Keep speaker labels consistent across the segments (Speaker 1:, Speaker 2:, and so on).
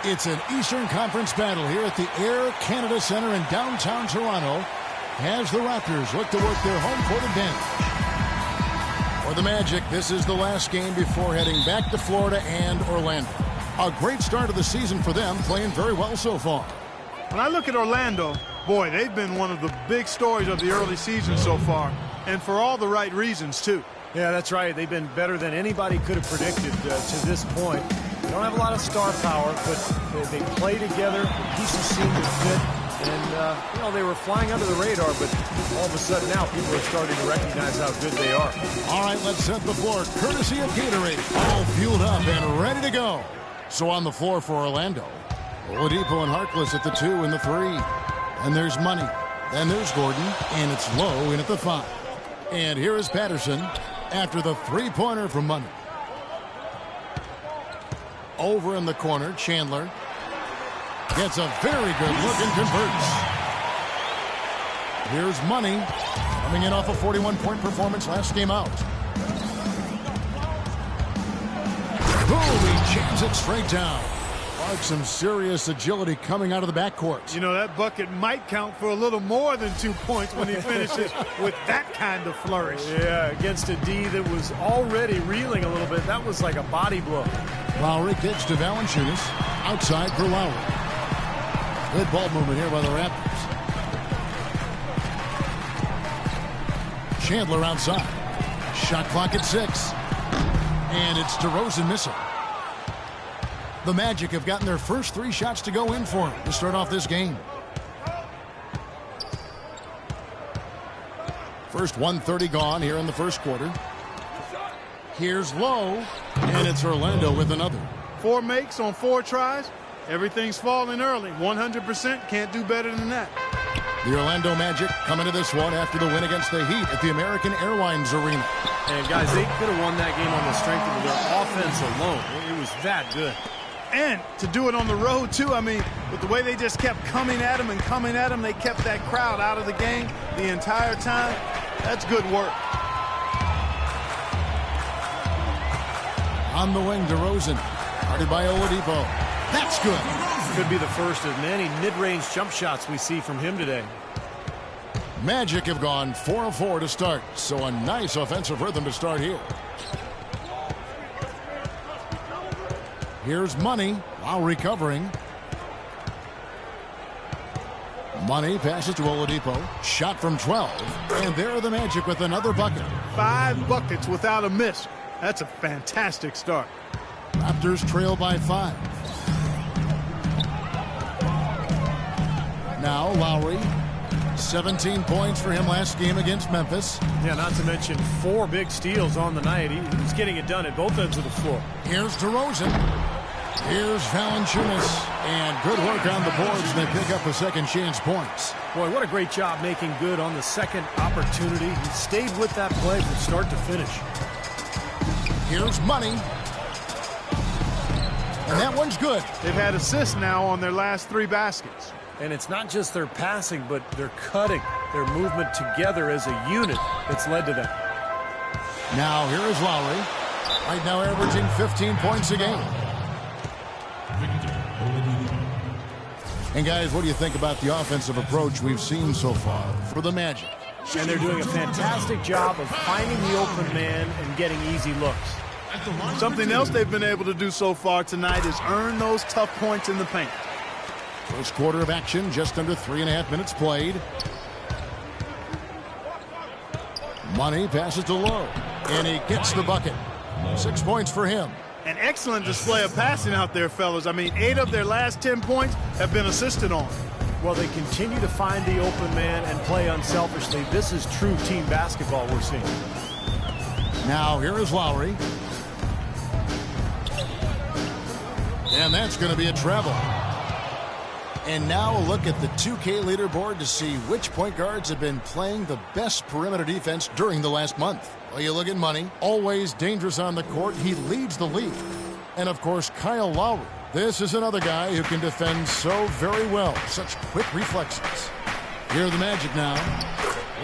Speaker 1: It's an Eastern Conference battle here at the Air Canada Centre in downtown Toronto as the Raptors look to work their home court advantage. For the Magic, this is the last game before heading back to Florida and Orlando. A great start of the season for them, playing very well so far.
Speaker 2: When I look at Orlando, boy, they've been one of the big stories of the early season so far, and for all the right reasons, too.
Speaker 3: Yeah, that's right. They've been better than anybody could have predicted to this point. They don't have a lot of star power, but they play together. The pieces seem to fit. And, they were flying under the radar, but all of a sudden now people are starting to recognize how good they are.
Speaker 1: All right, let's set the floor. Courtesy of Gatorade. All fueled up and ready to go. So on the floor for Orlando, Oladipo and Harkless at the 2 and the 3. And there's Money. Then there's Gordon, and it's Low in at the 5. And here is Patterson after the three-pointer from Money. Over in the corner, Chandler gets a very good look and converts. Here's Money coming in off a 41-point performance last game out. Boom, he jams it straight down. Some serious agility coming out of the backcourt.
Speaker 2: You know, that bucket might count for a little more than 2 points when he finishes with that kind of flourish.
Speaker 3: Yeah, against a D that was already reeling a little bit. That was like a body blow.
Speaker 1: Lowry kicks to Valanciunas. Outside for Lowry. Good ball movement here by the Raptors. Chandler outside. Shot clock at 6. And it's DeRozan missing. The Magic have gotten their first 3 shots to go in for him to start off this game. First 1:30 gone here in the first quarter. Here's Low, and it's Orlando with another.
Speaker 2: 4 makes on 4 tries. Everything's falling early. 100%, can't do better than that.
Speaker 1: The Orlando Magic coming to this one after the win against the Heat at the American Airlines Arena.
Speaker 3: And guys, they could have won that game on the strength of their offense alone. It was that good.
Speaker 2: And to do it on the road, too. I mean, with the way they just kept coming at him and coming at him, they kept that crowd out of the game the entire time. That's good work.
Speaker 1: On the wing, DeRozan. Guarded by Oladipo. That's good.
Speaker 3: Could be the first of many mid-range jump shots we see from him today.
Speaker 1: Magic have gone 4 of 4 to start, so a nice offensive rhythm to start here. Here's Money while recovering. Money passes to Oladipo. Shot from 12. And there are the Magic with another bucket.
Speaker 2: 5 buckets without a miss. That's a fantastic start.
Speaker 1: Raptors trail by 5. Now Lowry. 17 points for him last game against Memphis.
Speaker 3: Yeah, not to mention 4 big steals on the night. He was getting it done at both ends of the floor.
Speaker 1: Here's DeRozan. Here's Valanciunas. And good work on the boards. And they pick up a second chance points.
Speaker 3: Boy, what a great job making good on the second opportunity. He stayed with that play from start to finish.
Speaker 1: Here's Money. And that one's good.
Speaker 2: They've had assists now on their last 3 baskets.
Speaker 3: And it's not just their passing, but their cutting, their movement together as a unit that's led to that.
Speaker 1: Now here is Lowry. Right now averaging 15 points a game. And guys, what do you think about the offensive approach we've seen so far for the Magic?
Speaker 3: And they're doing a fantastic job of finding the open man and getting easy looks.
Speaker 2: Something else they've been able to do so far tonight is earn those tough points in the paint.
Speaker 1: First quarter of action, just under 3.5 minutes played. Money passes to Low, and he gets the bucket. 6 points for him.
Speaker 2: An excellent display of passing out there, fellas. I mean, 8 of their last 10 points have been assisted on.
Speaker 3: Well, they continue to find the open man and play unselfishly. This is true team basketball we're seeing.
Speaker 1: Now here is Lowry. And that's going to be a travel. And now a look at the 2K leaderboard to see which point guards have been playing the best perimeter defense during the last month. Well, you look at Money, always dangerous on the court. He leads the league. And, of course, Kyle Lowry. This is another guy who can defend so very well. Such quick reflexes. Here are the Magic now,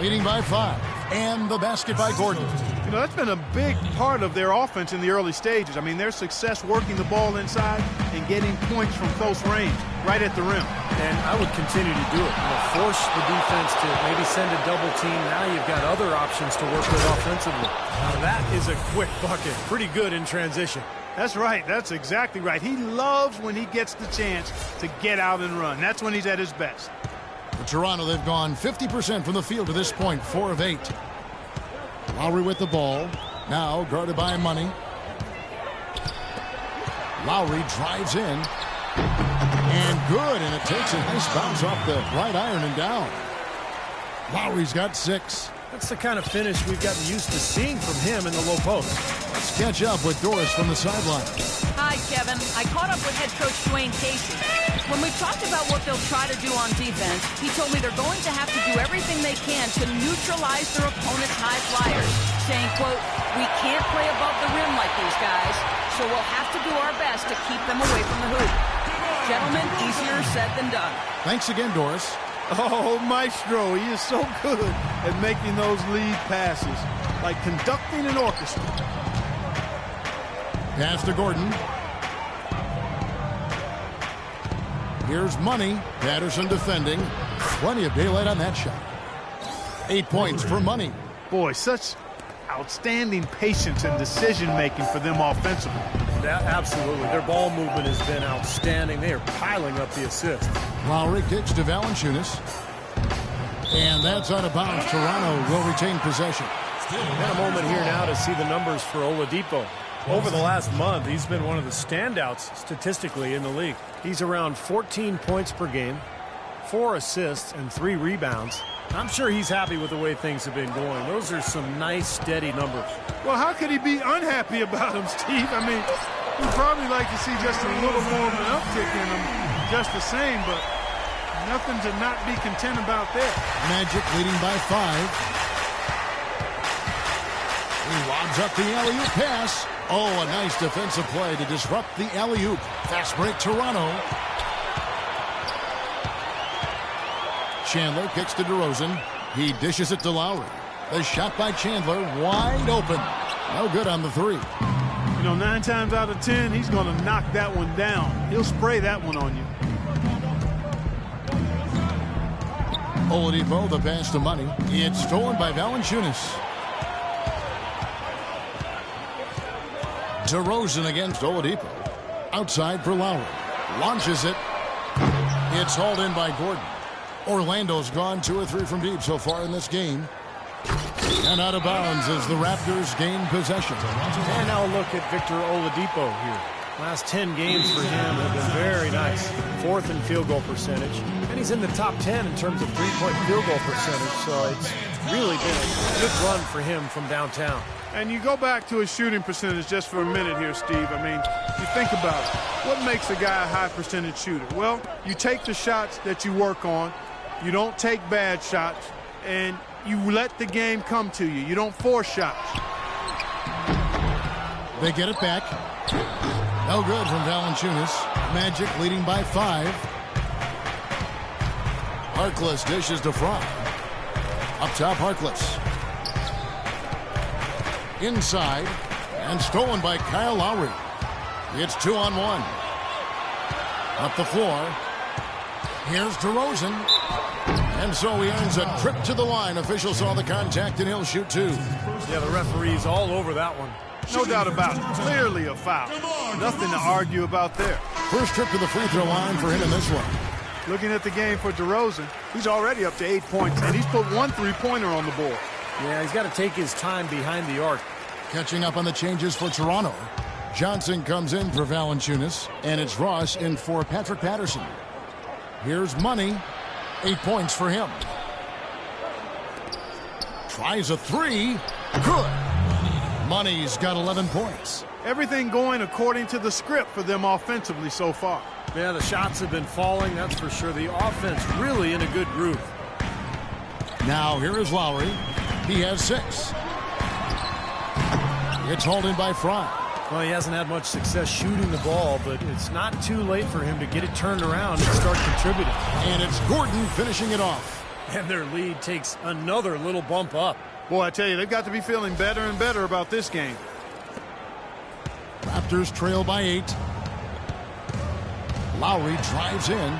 Speaker 1: leading by 5. And the basket by Gordon.
Speaker 2: You know, that's been a big part of their offense in the early stages. I mean, their success working the ball inside and getting points from close range, right at the rim.
Speaker 3: And I would continue to do it. Force the defense to maybe send a double team. Now you've got other options to work with offensively. Now that is a quick bucket. Pretty good in transition.
Speaker 2: That's right. That's exactly right. He loves when he gets the chance to get out and run. That's when he's at his best.
Speaker 1: For Toronto, they've gone 50% from the field to this point, 4 of 8. Lowry with the ball. Now guarded by Money. Lowry drives in. And good. And it takes a nice bounce off the right iron and down. Lowry's got 6.
Speaker 3: That's the kind of finish we've gotten used to seeing from him in the low post.
Speaker 1: Let's catch up with Doris from the sideline.
Speaker 4: Hi, Kevin. I caught up with head coach Dwayne Casey. When we talked about what they'll try to do on defense, he told me they're going to have to do everything they can to neutralize their opponent's high flyers, saying, quote, "We can't play above the rim like these guys, so we'll have to do our best to keep them away from the hoop." Gentlemen, easier said than done.
Speaker 1: Thanks again, Doris.
Speaker 2: Oh, Maestro, he is so good at making those lead passes, like conducting an orchestra.
Speaker 1: Pass to Gordon. Here's Money. Patterson defending. Plenty of daylight on that shot. 8 points for Money.
Speaker 2: Boy, such outstanding patience and decision-making for them offensively.
Speaker 3: Absolutely. Their ball movement has been outstanding. They are piling up the assists.
Speaker 1: Lowry kicks to Valanciunas. And that's out of bounds. Toronto will retain possession.
Speaker 3: And a moment here now to see the numbers for Oladipo. Over the last month, he's been one of the standouts statistically in the league. He's around 14 points per game, 4 assists, and 3 rebounds. I'm sure he's happy with the way things have been going. Those are some nice, steady numbers.
Speaker 2: Well, how could he be unhappy about them, Steve? I mean, we'd probably like to see just a little more of an uptick in them, just the same, but nothing to not be content about there.
Speaker 1: Magic leading by 5. He lobs up the alley-oop pass. Oh, a nice defensive play to disrupt the alley-oop. Fast break, Toronto. Chandler kicks to DeRozan. He dishes it to Lowry. The shot by Chandler, wide open. No good on the 3.
Speaker 2: You know, 9 times out of 10, he's going to knock that one down. He'll spray that one on you.
Speaker 1: Oladipo, the pass to Money. It's stolen by Valanciunas. DeRozan against Oladipo. Outside for Lowry. Launches it. It's hauled in by Gordon. Orlando's gone 2 or 3 from deep so far in this game. And out of bounds as the Raptors gain possession.
Speaker 3: And now look at Victor Oladipo here. Last 10 games for him have been very nice. 4th in field goal percentage. And he's in the top 10 in terms of 3-point field goal percentage. So it's really been a good run for him from downtown.
Speaker 2: And you go back to his shooting percentage just for a minute here, Steve. I mean, you think about it. What makes a guy a high percentage shooter? Well, you take the shots that you work on. You don't take bad shots. And you let the game come to you. You don't force shots.
Speaker 1: They get it back. No good from Valanciunas. Magic leading by 5. Harkless dishes to Fry. Up top, Harkless. Inside. And stolen by Kyle Lowry. It's 2-on-1. Up the floor. Here's DeRozan. And so he earns a trip to the line. Official saw the contact, and he'll shoot 2.
Speaker 3: Yeah, the referee's all over that one.
Speaker 2: No doubt about it. Clearly a foul. Nothing to argue about there.
Speaker 1: First trip to the free throw line for him in this one.
Speaker 2: Looking at the game for DeRozan, he's already up to 8 points, and he's put 1 3-pointer on the board.
Speaker 3: Yeah, he's got to take his time behind the arc.
Speaker 1: Catching up on the changes for Toronto. Johnson comes in for Valanciunas, and it's Ross in for Patrick Patterson. Here's Money. 8 points for him. Tries a 3. Good. Money's got 11 points.
Speaker 2: Everything going according to the script for them offensively so far.
Speaker 3: Yeah, the shots have been falling, that's for sure. The offense really in a good groove.
Speaker 1: Now here is Lowry. He has 6. It's hauled in by Fry.
Speaker 3: Well, he hasn't had much success shooting the ball, but it's not too late for him to get it turned around and start contributing.
Speaker 1: And it's Gordon finishing it off.
Speaker 3: And their lead takes another little bump up.
Speaker 2: Boy, I tell you, they've got to be feeling better and better about this game.
Speaker 1: Raptors trail by 8. Lowry drives in.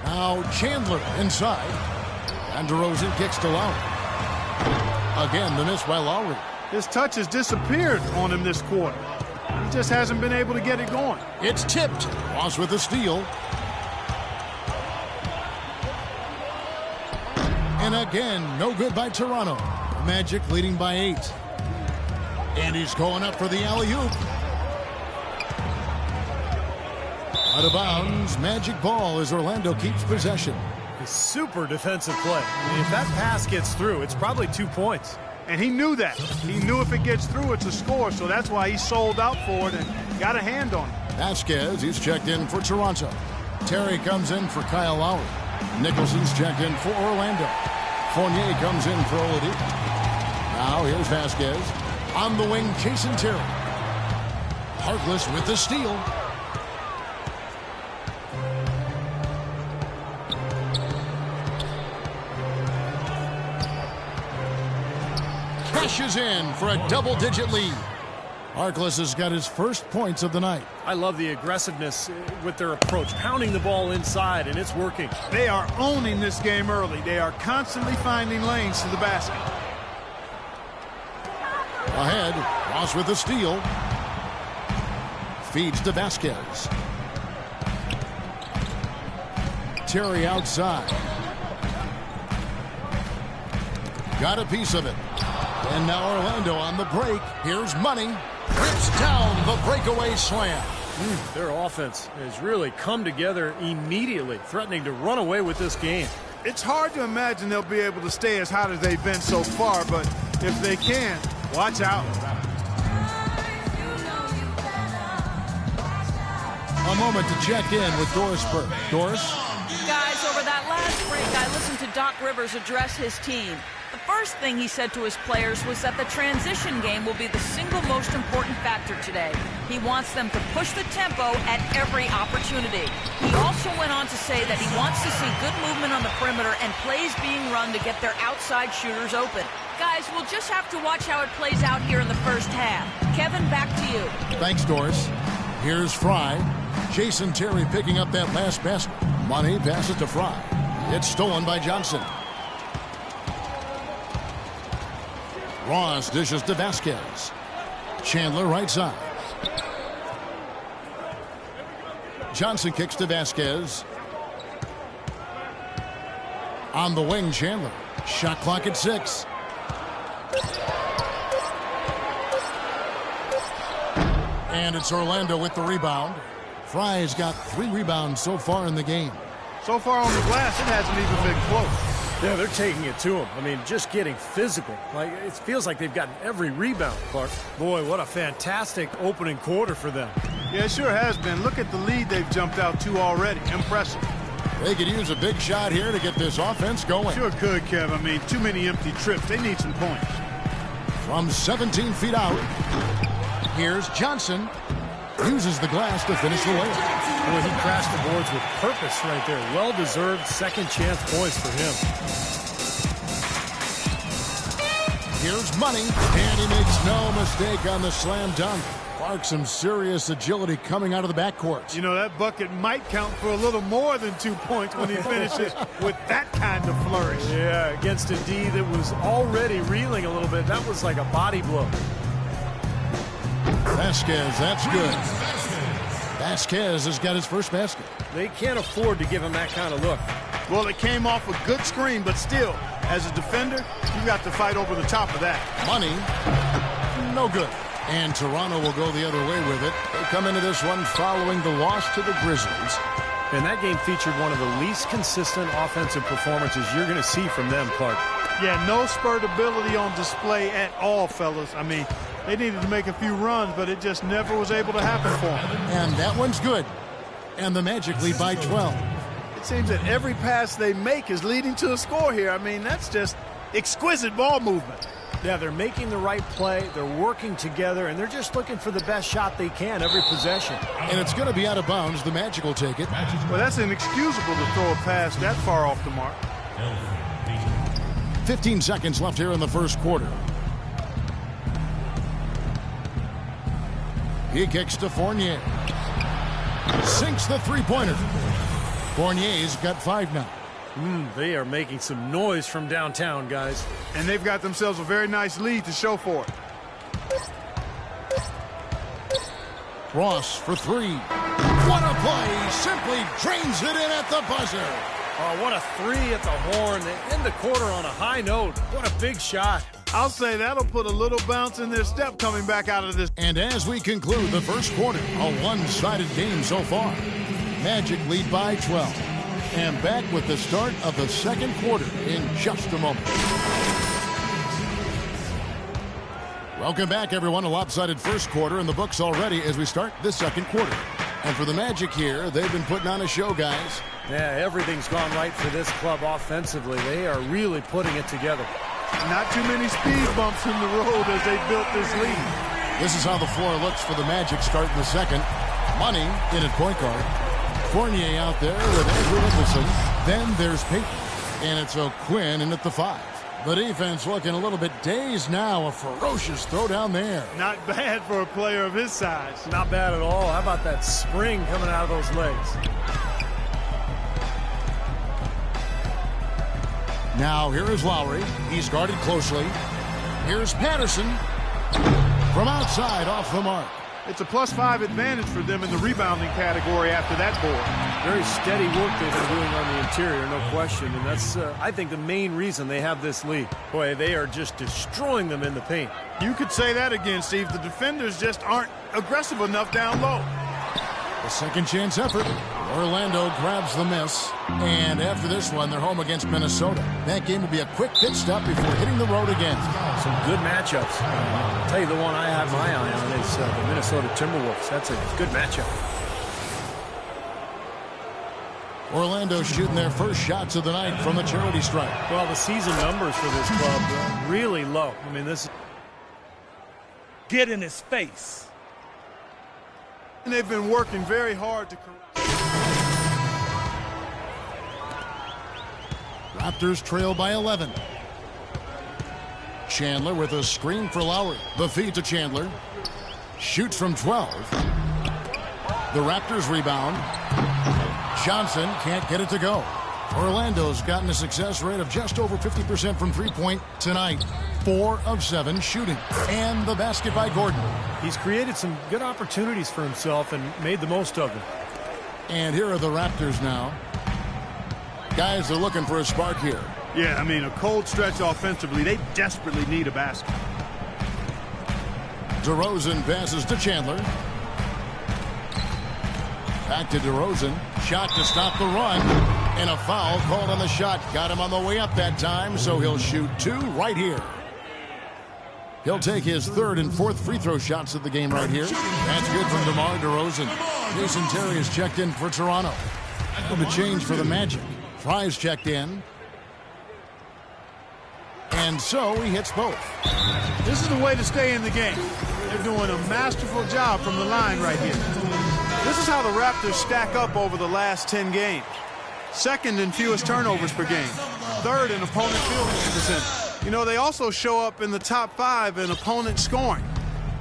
Speaker 1: Now Chandler inside. And DeRozan kicks to Lowry. Again, the miss by Lowry.
Speaker 2: His touch has disappeared on him this quarter. He just hasn't been able to get it going.
Speaker 1: It's tipped. Ross with the steal. And again, no good by Toronto. Magic leading by 8. And he's going up for the alley-oop. Out of bounds, Magic ball as Orlando keeps possession.
Speaker 3: A super defensive play. I mean, if that pass gets through, it's probably 2 points.
Speaker 2: And he knew that. He knew if it gets through, it's a score, so that's why he sold out for it and got a hand on it.
Speaker 1: Vasquez, he's checked in for Toronto. Terry comes in for Kyle Lowry. Nicholson's checked in for Orlando. Fournier comes in for Oladipo. Now here's Vasquez. On the wing, Jason Terry. Harkless with the steal. Cashes in for a double-digit lead. Harkless has got his first points of the night.
Speaker 3: I love the aggressiveness with their approach, pounding the ball inside, and it's working.
Speaker 2: They are owning this game early. They are constantly finding lanes to the basket.
Speaker 1: Ahead, Ross with the steal. Feeds to Vasquez. Terry outside. Got a piece of it. And now Orlando on the break. Here's Money. Rips down the breakaway slam.
Speaker 3: Their offense has really come together immediately, threatening to run away with this game.
Speaker 2: It's hard to imagine they'll be able to stay as hot as they've been so far, but if they can, watch out.
Speaker 1: A moment to check in with Doris Burke. Doris?
Speaker 4: Guys, over that last break, I listened to Doc Rivers address his team. The first thing he said to his players was that the transition game will be the single most important factor today. He wants them to push the tempo at every opportunity. He also went on to say that he wants to see good movement on the perimeter and plays being run to get their outside shooters open. Guys, we'll just have to watch how it plays out here in the first half. Kevin, back to you.
Speaker 1: Thanks, Doris. Here's Fry. Jason Terry picking up that last basket. Money passes to Fry. It's stolen by Johnson. Ross dishes to Vasquez. Chandler right side. Johnson kicks to Vasquez. On the wing, Chandler. Shot clock at 6. And it's Orlando with the rebound. Fry's got 3 rebounds so far in the game.
Speaker 2: So far on the glass, it hasn't even been close.
Speaker 3: Yeah, they're taking it to him. I mean, just getting physical. Like, it feels like they've gotten every rebound, Clark. Boy, what a fantastic opening quarter for them.
Speaker 2: Yeah, it sure has been. Look at the lead they've jumped out to already. Impressive.
Speaker 1: They could use a big shot here to get this offense going.
Speaker 2: Sure could, Kev. I mean, too many empty trips. They need some points.
Speaker 1: From 17 feet out, here's Johnson. Uses the glass to finish the layup.
Speaker 3: Boy, he crashed the boards with purpose right there. Well-deserved second chance points for him.
Speaker 1: Here's Money, and he makes no mistake on the slam dunk. Clark, some serious agility coming out of the backcourt.
Speaker 2: You know, that bucket might count for a little more than 2 points when he finishes with that kind of flourish.
Speaker 3: Yeah, against a D that was already reeling a little bit. That was like a body blow.
Speaker 1: Vasquez, that's good. Vasquez has got his first basket.
Speaker 3: They can't afford to give him that kind of look.
Speaker 2: Well, it came off a good screen, but still, as a defender, you got to fight over the top of that.
Speaker 1: Money, no good. And Toronto will go the other way with it. They come into this one following the loss to the Grizzlies.
Speaker 3: And that game featured one of the least consistent offensive performances you're going to see from them, Clark.
Speaker 2: Yeah, no spurt ability on display at all, fellas. I mean, they needed to make a few runs, but it just never was able to happen for them.
Speaker 1: And that one's good. And the Magic lead by 12.
Speaker 2: It seems that every pass they make is leading to a score here. I mean, that's just exquisite ball movement.
Speaker 3: Yeah, they're making the right play, they're working together, and they're just looking for the best shot they can every possession.
Speaker 1: And it's going to be out of bounds. The Magic will take it.
Speaker 2: Well, that's inexcusable to throw a pass that far off the mark.
Speaker 1: 15 seconds left here in the first quarter. He kicks to Fournier. Sinks the three-pointer. Fournier's got 5 now.
Speaker 3: They are making some noise from downtown, guys.
Speaker 2: And they've got themselves a very nice lead to show for it.
Speaker 1: Ross for 3. What a play! Simply drains it in at the buzzer.
Speaker 3: Oh, what a 3 at the horn. They end the quarter on a high note. What a big shot.
Speaker 2: I'll say that'll put a little bounce in their step coming back out of this.
Speaker 1: And as we conclude the first quarter, a one-sided game so far. Magic lead by 12. And back with the start of the second quarter in just a moment. Welcome back, everyone. A lopsided first quarter in the books already as we start the second quarter. And for the Magic here, they've been putting on a show, guys.
Speaker 3: Yeah, everything's gone right for this club offensively. They are really putting it together.
Speaker 2: Not too many speed bumps in the road as they built this lead.
Speaker 1: This is how the floor looks for the Magic starting the second. Money in at point guard. Fournier out there with Andrew Nicholson. Then there's Payton. And it's O'Quinn in at the 5. The defense looking a little bit dazed now. A ferocious throw down there.
Speaker 2: Not bad for a player of his size.
Speaker 3: Not bad at all. How about that spring coming out of those legs?
Speaker 1: Now here is Lowry. He's guarded closely. Here's Patterson. From outside, off the mark.
Speaker 2: It's a +5 advantage for them in the rebounding category after that board.
Speaker 3: Very steady work they've been doing on the interior, no question. And that's, I think, the main reason they have this lead. Boy, they are just destroying them in the paint.
Speaker 2: You could say that again, Steve. The defenders just aren't aggressive enough down low.
Speaker 1: A second chance effort. Orlando grabs the miss. And after this one, they're home against Minnesota. That game will be a quick pit stop before hitting the road again.
Speaker 3: Some good matchups. I'll tell you the one I have my eye on is the Minnesota Timberwolves. That's a good matchup.
Speaker 1: Orlando shooting their first shots of the night from the charity stripe.
Speaker 3: Well, the season numbers for this club are really low. I mean, this...
Speaker 5: Get in his face.
Speaker 2: And they've been working very hard to...
Speaker 1: Raptors trail by 11. Chandler with a screen for Lowry. The feed to Chandler. Shoots from 12. The Raptors rebound. Johnson can't get it to go. Orlando's gotten a success rate of just over 50% from three-point tonight. 4 of 7 shooting. And the basket by Gordon.
Speaker 3: He's created some good opportunities for himself and made the most of them.
Speaker 1: And here are the Raptors now. Guys, they're looking for a spark here.
Speaker 2: Yeah, I mean, a cold stretch offensively. They desperately need a basket.
Speaker 1: DeRozan passes to Chandler. Back to DeRozan. Shot to stop the run. And a foul called on the shot. Got him on the way up that time, so he'll shoot 2 right here. He'll take his 3rd and 4th free throw shots of the game right here. That's good from DeMar DeRozan. Jason Terry is checked in for Toronto. And the change for the Magic. Fry's checked in. And so he hits both.
Speaker 2: This is the way to stay in the game. They're doing a masterful job from the line right here. This is how the Raptors stack up over the last 10 games. 2nd in fewest turnovers per game. 3rd in opponent field goal percentage. You know, they also show up in the top 5 in opponent scoring.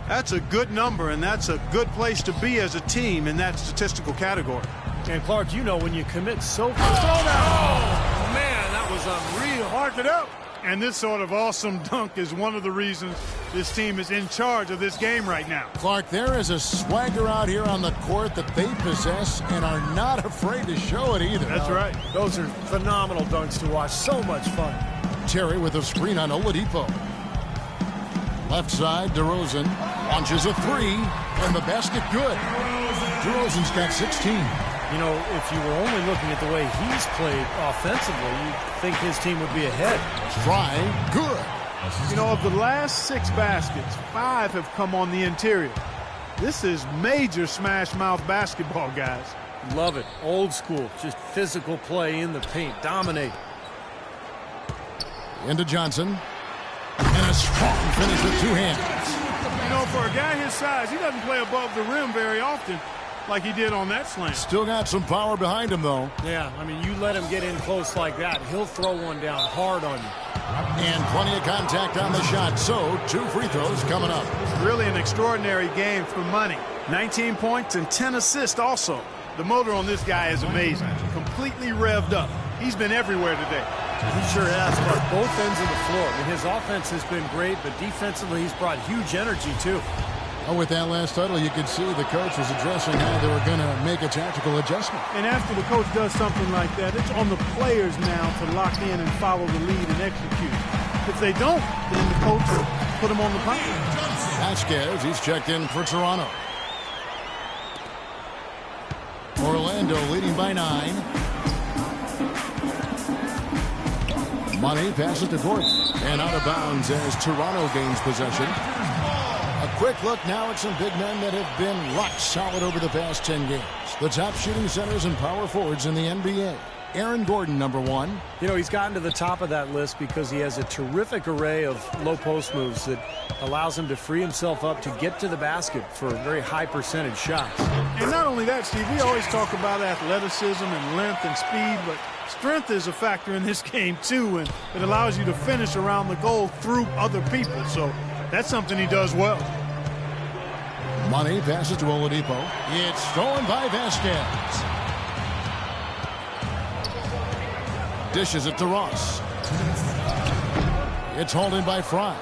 Speaker 2: That's a good number, and that's a good place to be as a team in that statistical category.
Speaker 3: And Clark, you know, when you commit so fast. Oh, man, that was unreal.
Speaker 2: Mark it up. And this sort of awesome dunk is one of the reasons this team is in charge of this game right now.
Speaker 1: Clark, there is a swagger out here on the court that they possess and are not afraid to show it either.
Speaker 2: That's right.
Speaker 3: Those are phenomenal dunks to watch. So much fun.
Speaker 1: Terry with a screen on Oladipo. Left side, DeRozan launches a 3, and the basket good. DeRozan's got 16.
Speaker 3: You know, if you were only looking at the way he's played offensively, you'd think his team would be ahead.
Speaker 1: Try, good.
Speaker 2: You know, of the last 6 baskets, 5 have come on the interior. This is major smash-mouth basketball, guys.
Speaker 3: Love it. Old school. Just physical play in the paint. Dominate.
Speaker 1: Into Johnson. And a strong finish with two hands.
Speaker 2: You know, for a guy his size, he doesn't play above the rim very often like he did on that slam.
Speaker 1: Still got some power behind him, though.
Speaker 3: Yeah, I mean, you let him get in close like that, he'll throw one down hard on you.
Speaker 1: And plenty of contact on the shot, so 2 free throws coming up.
Speaker 2: Really an extraordinary game for money. 19 points and 10 assists also. The motor on this guy is amazing. Completely revved up. He's been everywhere today.
Speaker 3: He sure has, but both ends of the floor. I mean, his offense has been great, but defensively he's brought huge energy too.
Speaker 1: Oh, with that last huddle, you could see the coach was addressing how they were going to make a tactical adjustment.
Speaker 2: And after the coach does something like that, it's on the players now to lock in and follow the lead and execute. If they don't, then the coach will put them on the pile.
Speaker 1: Vasquez, he's checked in for Toronto. Orlando leading by 9. Money passes to Gordon. And out of bounds as Toronto gains possession. A quick look now at some big men that have been rock solid over the past 10 games. The top shooting centers and power forwards in the NBA. Aaron Gordon, number 1.
Speaker 3: You know, he's gotten to the top of that list because he has a terrific array of low post moves that allows him to free himself up to get to the basket for very high percentage shots.
Speaker 2: And not only that, Steve, we always talk about athleticism and length and speed, but strength is a factor in this game too, and it allows you to finish around the goal through other people. So that's something he does well.
Speaker 1: Money passes to Oladipo. It's stolen by Vasquez. Dishes it to Ross. It's holding by Fry.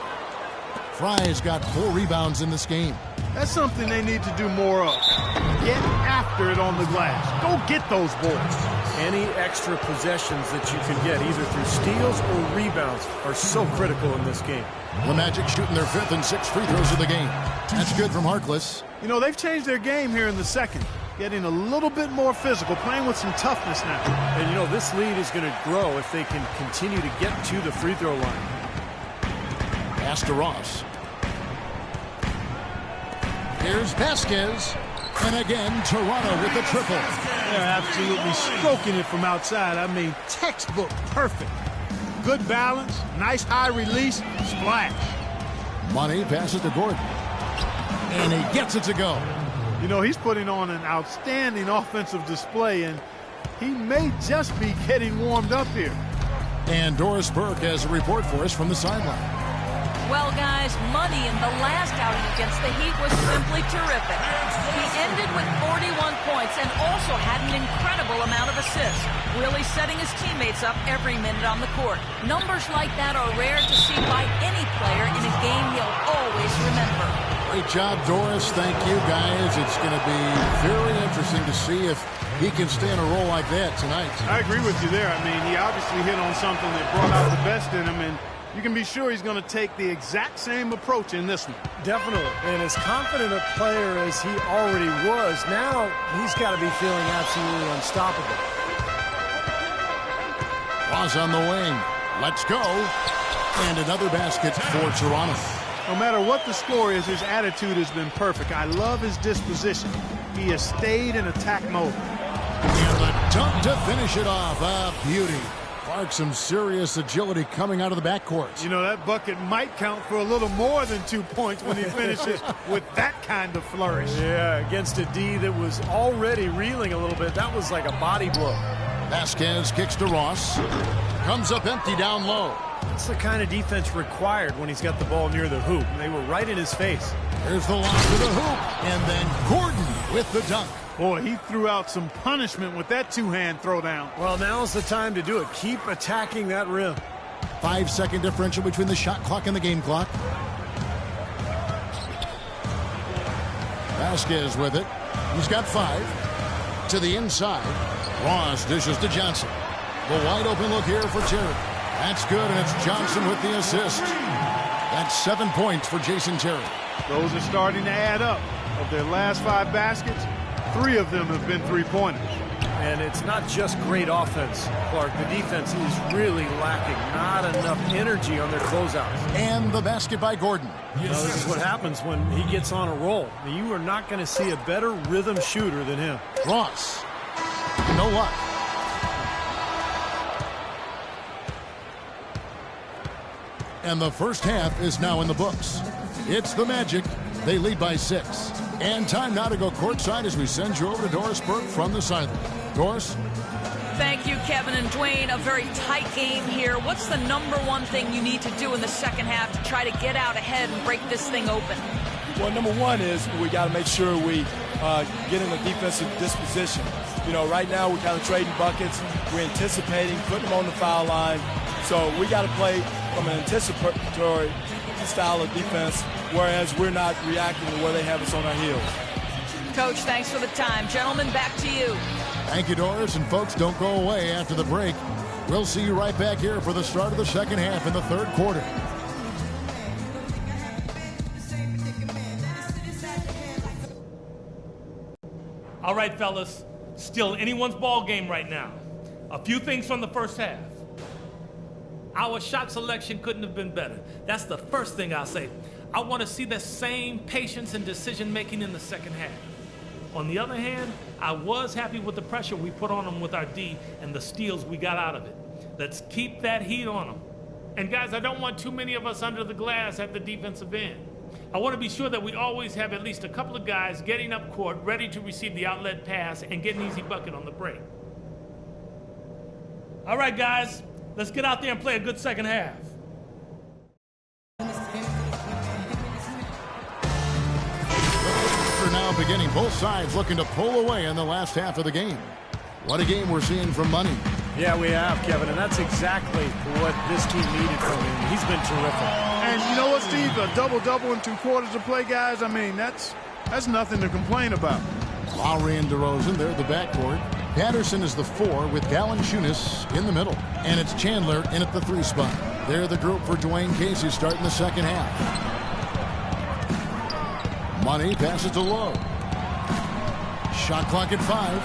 Speaker 1: Fry's got 4 rebounds in this game.
Speaker 2: That's something they need to do more of. Get after it on the glass. Go get those boards.
Speaker 3: Any extra possessions that you can get, either through steals or rebounds, are so critical in this game.
Speaker 1: The Magic shooting their 5th and 6th free throws of the game. That's good from Harkless.
Speaker 2: You know, they've changed their game here in the second. Getting a little bit more physical, playing with some toughness now.
Speaker 3: And, you know, this lead is going to grow if they can continue to get to the free throw line.
Speaker 1: Pass to Ross. Here's Vasquez. And again, Toronto with the triple.
Speaker 2: They're absolutely stroking it from outside. I mean, textbook perfect. Good balance, nice high release, splash.
Speaker 1: Money passes to Gordon. And he gets it to go.
Speaker 2: You know, he's putting on an outstanding offensive display, and he may just be getting warmed up here.
Speaker 1: And Doris Burke has a report for us from the sideline.
Speaker 4: Well, guys, Money in the last outing against the Heat was simply terrific. He ended with 41 points and also had an incredible amount of assists, really setting his teammates up every minute on the court. Numbers like that are rare to see by any player in a game he'll always remember.
Speaker 1: Great job, Doris. Thank you, guys. It's going to be very interesting to see if he can stay in a role like that tonight.
Speaker 2: I agree with you there. I mean, he obviously hit on something that brought out the best in him, and you can be sure he's going to take the exact same approach in this one.
Speaker 3: Definitely. And as confident a player as he already was, now he's got to be feeling absolutely unstoppable.
Speaker 1: Ross on the wing. Let's go. And another basket for Toronto.
Speaker 2: No matter what the score is, his attitude has been perfect. I love his disposition. He has stayed in attack mode.
Speaker 1: And the dunk to finish it off. A beauty. Clark, some serious agility coming out of the backcourt.
Speaker 2: You know, that bucket might count for a little more than 2 points when he finishes with that kind of flourish.
Speaker 3: Yeah, against a D that was already reeling a little bit. That was like a body blow.
Speaker 1: Vasquez kicks to Ross. Comes up empty down low.
Speaker 3: That's the kind of defense required when he's got the ball near the hoop. They were right in his face.
Speaker 1: Here's the lob to the hoop. And then Gordon with the dunk.
Speaker 2: Boy, he threw out some punishment with that two-hand throwdown.
Speaker 3: Well, now's the time to do it. Keep attacking that rim.
Speaker 1: 5-second differential between the shot clock and the game clock. Vasquez with it. He's got 5. To the inside. Ross dishes to Johnson. The wide open look here for Terry. That's good, and it's Johnson with the assist. That's 7 points for Jason Terry.
Speaker 2: Those are starting to add up. Of their last 5 baskets, 3 of them have been three-pointers.
Speaker 3: And it's not just great offense, Clark. The defense is really lacking. Not enough energy on their closeouts.
Speaker 1: And the basket by Gordon.
Speaker 3: You know, this is what happens when he gets on a roll. You are not going to see a better rhythm shooter than him.
Speaker 1: Ross. No luck. And the first half is now in the books. It's the Magic. They lead by 6. And time now to go courtside as we send you over to Doris Burke from the sideline. Doris?
Speaker 4: Thank you, Kevin and Dwayne. A very tight game here. What's the #1 thing you need to do in the second half to try to get out ahead and break this thing open?
Speaker 6: Well, #1 is we got to make sure we get in a defensive disposition. You know, right now we're kind of trading buckets. We're anticipating, putting them on the foul line. So we got to play from an anticipatory style of defense, whereas we're not reacting to where they have us on our heels.
Speaker 4: Coach, thanks for the time. Gentlemen, back to you.
Speaker 1: Thank you, Doris. And folks, don't go away after the break. We'll see you right back here for the start of the second half in the third quarter.
Speaker 5: All right, fellas. Still anyone's ball game right now. A few things from the first half. Our shot selection couldn't have been better. That's the first thing I'll say. I want to see the same patience and decision-making in the second half. On the other hand, I was happy with the pressure we put on them with our D and the steals we got out of it. Let's keep that heat on them. And guys, I don't want too many of us under the glass at the defensive end. I want to be sure that we always have at least a couple of guys getting up court, ready to receive the outlet pass and get an easy bucket on the break. All right, guys, let's get out there and play a good second half.
Speaker 1: For now beginning, both sides looking to pull away in the last half of the game. What a game we're seeing from Money.
Speaker 3: Yeah, we have, Kevin, and that's exactly what this team needed from him. He's been terrific.
Speaker 2: And you know what, Steve? A double-double in 2 quarters of play, guys. I mean, that's nothing to complain about.
Speaker 1: Lowry and DeRozan, they're the backcourt. Patterson is the 4 with Valanciunas in the middle. And it's Chandler in at the 3 spot. They're the group for Dwayne Casey starting the second half. Money passes to Lowe. Shot clock at 5.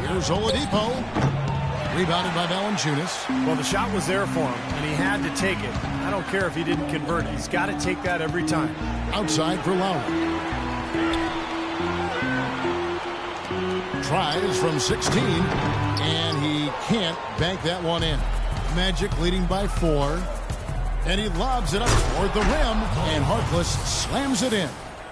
Speaker 1: Here's Oladipo. Rebounded by Valanciunas.
Speaker 3: Well, the shot was there for him, and he had to take it. I don't care if he didn't convert. He's got to take that every time.
Speaker 1: Outside for Lowry. Tries from 16, and he can't bank that one in. Magic leading by 4. And he lobs it up toward the rim, and Harkless slams it in.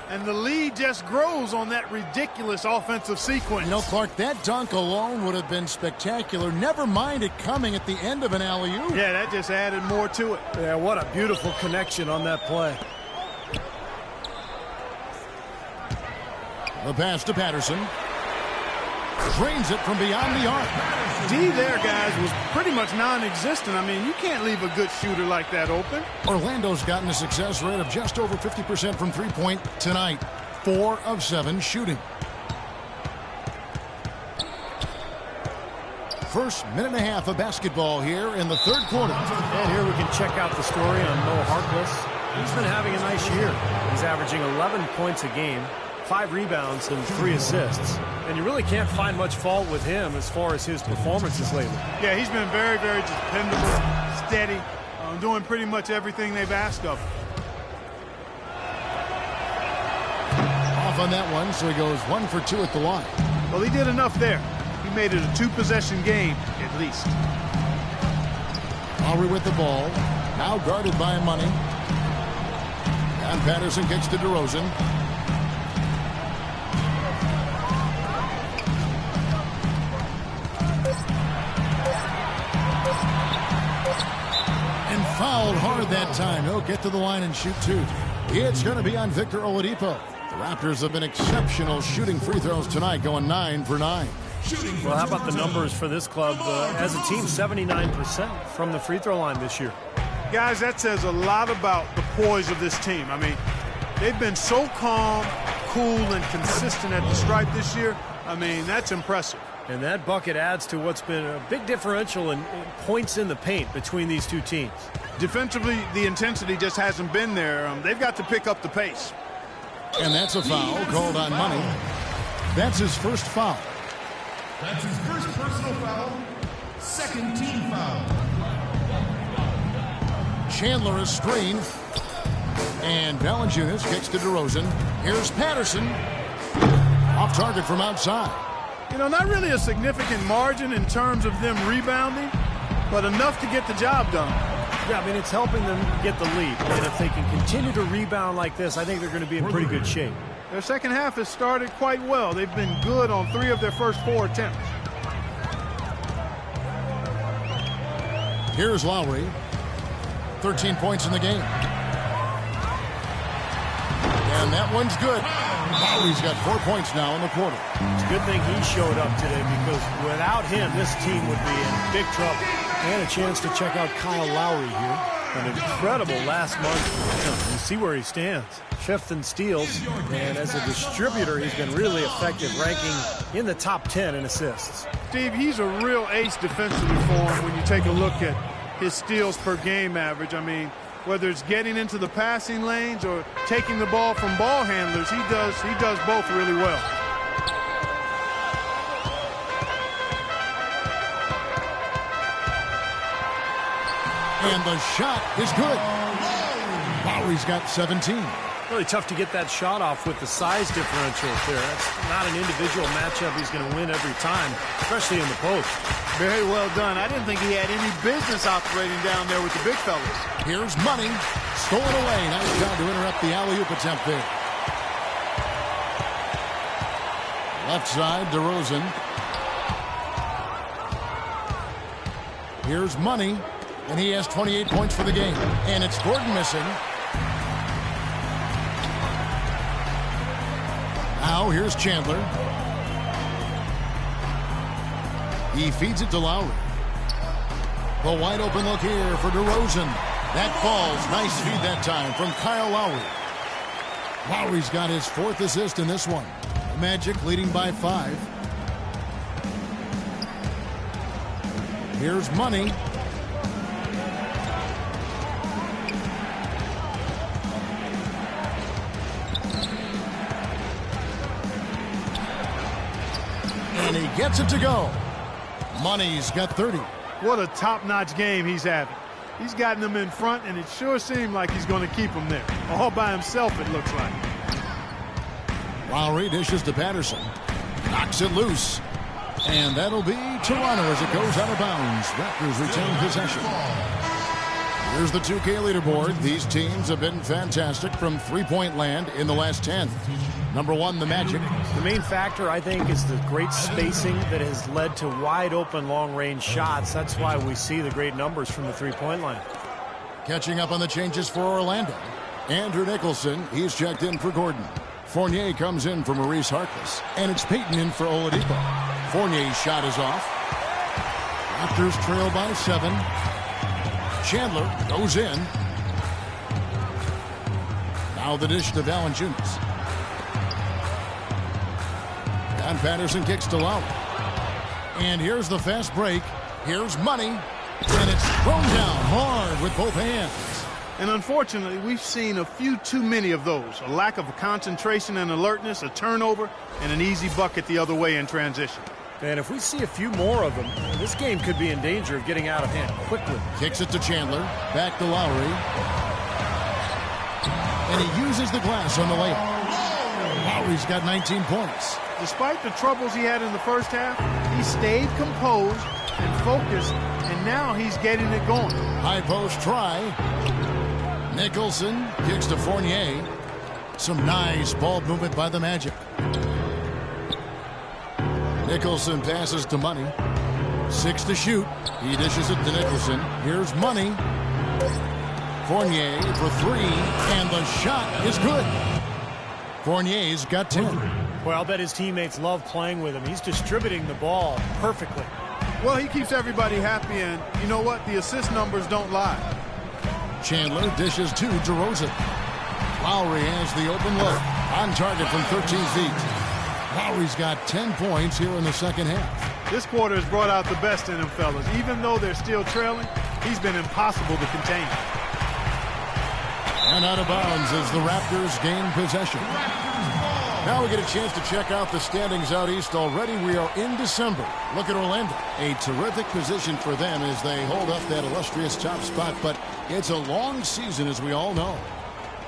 Speaker 2: And the lead just grows on that ridiculous offensive sequence.
Speaker 1: You know, Clark, that dunk alone would have been spectacular. Never mind it coming at the end of an alley-oop.
Speaker 2: Yeah, that just added more to it.
Speaker 3: Yeah, what a beautiful connection on that play.
Speaker 1: The pass to Patterson. Drains it from beyond the arc.
Speaker 2: D there, guys, was pretty much non-existent. I mean, you can't leave a good shooter like that open.
Speaker 1: Orlando's gotten a success rate of just over 50% from three-point tonight. 4 of 7 shooting. First minute and a half of basketball here in the third quarter.
Speaker 3: And here we can check out the story on Noah Harkless. He's been having a nice year. He's averaging 11 points a game, 5 rebounds, and 3 assists. And you really can't find much fault with him as far as his performances lately.
Speaker 2: Yeah, he's been very, very dependable, steady, doing pretty much everything they've asked of him.
Speaker 1: Off on that one, so he goes 1 for 2 at the line.
Speaker 2: Well, he did enough there. He made it a 2-possession game, at least.
Speaker 1: Lowry with the ball. Now guarded by Money. And Patterson kicks to DeRozan. Fouled hard that time. He'll get to the line and shoot 2. It's going to be on Victor Oladipo. The Raptors have been exceptional shooting free throws tonight, going 9 for 9.
Speaker 3: Well, how about the numbers for this club? As a team, 79% from the free throw line this year.
Speaker 2: Guys, that says a lot about the poise of this team. I mean, they've been so calm, cool, and consistent at the stripe this year. I mean, that's impressive.
Speaker 3: And that bucket adds to what's been a big differential in points in the paint between these two teams.
Speaker 2: Defensively, the intensity just hasn't been there. They've got to pick up the pace.
Speaker 1: And that's a foul called on Money. That's his first foul.
Speaker 7: That's his first personal foul. Second team foul.
Speaker 1: Chandler is screened. And Valanciunas kicks to DeRozan. Here's Patterson. Off target from outside.
Speaker 2: You know, not really a significant margin in terms of them rebounding, but enough to get the job done.
Speaker 3: Yeah, I mean, it's helping them get the lead. And if they can continue to rebound like this, I think they're going to be in pretty good shape.
Speaker 2: Their second half has started quite well. They've been good on 3 of their first 4 attempts.
Speaker 1: Here's Lowry. 13 points in the game. And that one's good. Lowry's got 4 points now in the quarter.
Speaker 3: It's a good thing he showed up today, because without him, this team would be in big trouble. And a chance to check out Kyle Lowry here. An incredible last month for him. You see where he stands. 5th in steals. And as a distributor, he's been really effective, ranking in the top 10 in assists.
Speaker 2: Steve, he's a real ace defensively for him when you take a look at his steals per game average. I mean, whether it's getting into the passing lanes or taking the ball from ball handlers, he does both really well.
Speaker 1: And the shot is good. Lowry's got 17.
Speaker 3: Really tough to get that shot off with the size differential there. That's not an individual matchup he's going to win every time, especially in the post.
Speaker 2: Very well done. I didn't think he had any business operating down there with the big fellas.
Speaker 1: Here's Money. Stolen away. Nice job to interrupt the alley-oop attempt there. Left side, DeRozan. Here's Money. And he has 28 points for the game. And it's Gordon missing. Now here's Chandler. He feeds it to Lowry. The wide open look here for DeRozan. That falls. Nice feed that time from Kyle Lowry. Lowry's got his 4th assist in this one. Magic leading by 5. Here's Money. And he gets it to go. Money's got 30.
Speaker 2: What a top-notch game he's having. He's gotten them in front, and it sure seemed like he's going to keep them there. All by himself, it looks like.
Speaker 1: Lowry dishes to Patterson. Knocks it loose. And that'll be Toronto as it goes out of bounds. Raptors retain possession. Here's the 2K leaderboard. These teams have been fantastic from three-point land in the last 10. Number 1, the Magic.
Speaker 3: The main factor, I think, is the great spacing that has led to wide-open long-range shots. That's why we see the great numbers from the three-point line.
Speaker 1: Catching up on the changes for Orlando. Andrew Nicholson, he's checked in for Gordon. Fournier comes in for Maurice Harkless. And it's Payton in for Oladipo. Fournier's shot is off. Raptors trail by 7. Chandler goes in. Now the dish to Valanciunas. And Patterson kicks to Lowry. And here's the fast break. Here's Money. And it's thrown down hard with both hands.
Speaker 2: And unfortunately, we've seen a few too many of those. A lack of concentration and alertness, a turnover, and an easy bucket the other way in transition.
Speaker 3: And if we see a few more of them, this game could be in danger of getting out of hand quickly.
Speaker 1: Kicks it to Chandler. Back to Lowry. And he uses the glass on the layup. Lowry's got 19 points.
Speaker 2: Despite the troubles he had in the first half, he stayed composed and focused, and now he's getting it going.
Speaker 1: High post try. Nicholson kicks to Fournier. Some nice ball movement by the Magic. Nicholson passes to Money. 6 to shoot. He dishes it to Nicholson. Here's Money. Fournier for 3, and the shot is good. Fournier's got 10.
Speaker 3: Well, I'll bet his teammates love playing with him. He's distributing the ball perfectly.
Speaker 2: Well, he keeps everybody happy, and you know what? The assist numbers don't lie.
Speaker 1: Chandler dishes to DeRozan. Lowry has the open look. On target from 13 feet. Lowry's got 10 points here in the second half.
Speaker 2: This quarter has brought out the best in him, fellas. Even though they're still trailing, he's been impossible to contain.
Speaker 1: And out of bounds as the Raptors gain possession. Now we get a chance to check out the standings out east already. We are in December. Look at Orlando. A terrific position for them as they hold up that illustrious top spot. But it's a long season, as we all know.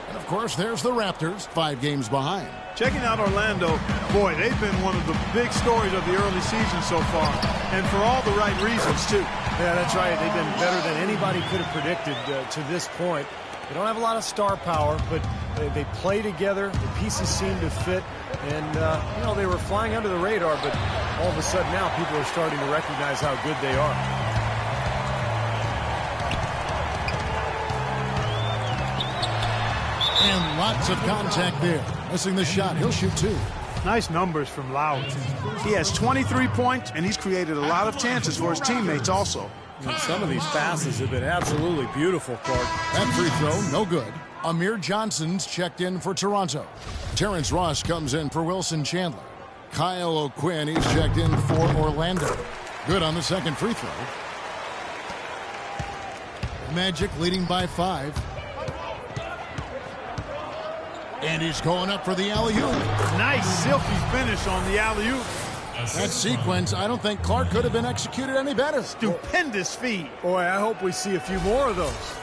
Speaker 1: And, of course, there's the Raptors, 5 games behind.
Speaker 2: Checking out Orlando, boy, they've been one of the big stories of the early season so far. And for all the right reasons, too.
Speaker 3: Yeah, that's right. They've been better than anybody could have predicted to this point. They don't have a lot of star power, but they play together. The pieces seem to fit. And, you know, they were flying under the radar, but all of a sudden now people are starting to recognize how good they are.
Speaker 1: And lots of contact there. Missing the shot. He'll shoot 2.
Speaker 2: Nice numbers from Lowry. He has 23 points, and he's created a lot of chances for his teammates also.
Speaker 3: And some of these passes have been absolutely beautiful, Clark.
Speaker 1: That free throw, no good. Amir Johnson's checked in for Toronto. Terrence Ross comes in for Wilson Chandler. Kyle O'Quinn, he's checked in for Orlando. Good on the second free throw. Magic leading by 5. And he's going up for the alley-oop.
Speaker 2: Nice silky finish on the alley-oop.
Speaker 1: That sequence, I don't think Clark could have been executed any better.
Speaker 2: Stupendous feed.
Speaker 3: Boy, I hope we see a few more of those.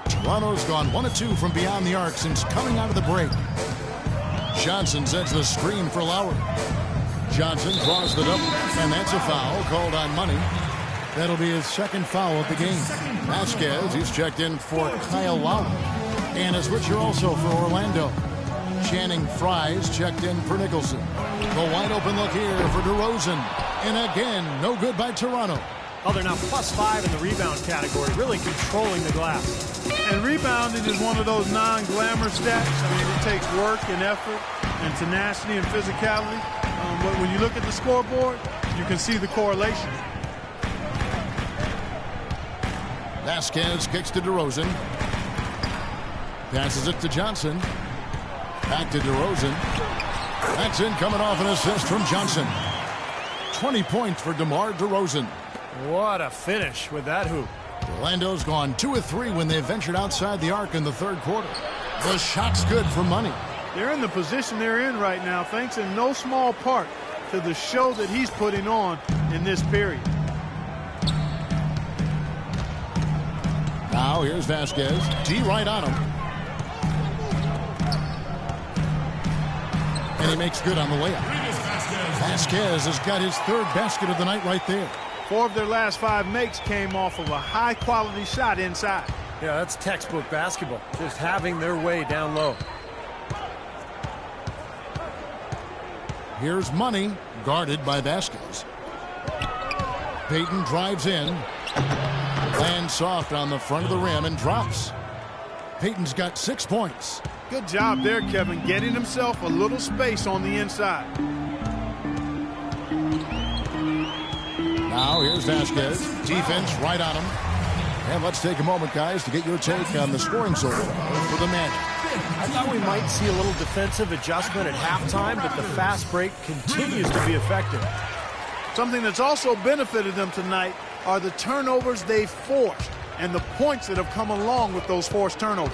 Speaker 1: Toronto's gone 1 of 2 from beyond the arc since coming out of the break. Johnson sets the screen for Lowry. Johnson draws the double, and that's a foul called on Money. That'll be his second foul of the game. Vasquez, he's checked in for Kyle Lowry. And a switcher also for Orlando. Channing Fry's checked in for Nicholson. The wide open look here for DeRozan. And again, no good by Toronto.
Speaker 3: Oh, they're now +5 in the rebound category, really controlling the glass.
Speaker 2: And rebounding is one of those non-glamour stats. I mean, it takes work and effort and tenacity and physicality. But when you look at the scoreboard, you can see the correlation.
Speaker 1: Vasquez kicks to DeRozan. Passes it to Johnson. Back to DeRozan. That's in, coming off an assist from Johnson. 20 points for DeMar DeRozan.
Speaker 3: What a finish with that hoop.
Speaker 1: Orlando's gone 2 of 3 when they ventured outside the arc in the third quarter. The shot's good for Money.
Speaker 2: They're in the position they're in right now, thanks in no small part to the show that he's putting on in this period.
Speaker 1: Now here's Vasquez. D right on him. And he makes good on the layup. Vasquez has got his third basket of the night right there.
Speaker 2: 4 of their last 5 makes came off of a high-quality shot inside.
Speaker 3: Yeah, that's textbook basketball. Just having their way down low.
Speaker 1: Here's Money, guarded by Vasquez. Payton drives in. Lands soft on the front of the rim and drops. Payton's got 6 points.
Speaker 2: Good job there, Kevin, getting himself a little space on the inside.
Speaker 1: Now here's Vasquez. Defense right on him. And let's take a moment, guys, to get your take on the scoring total for the Magic.
Speaker 3: I thought we might see a little defensive adjustment at halftime, but the fast break continues to be effective.
Speaker 2: Something that's also benefited them tonight are the turnovers they've forced and the points that have come along with those forced turnovers.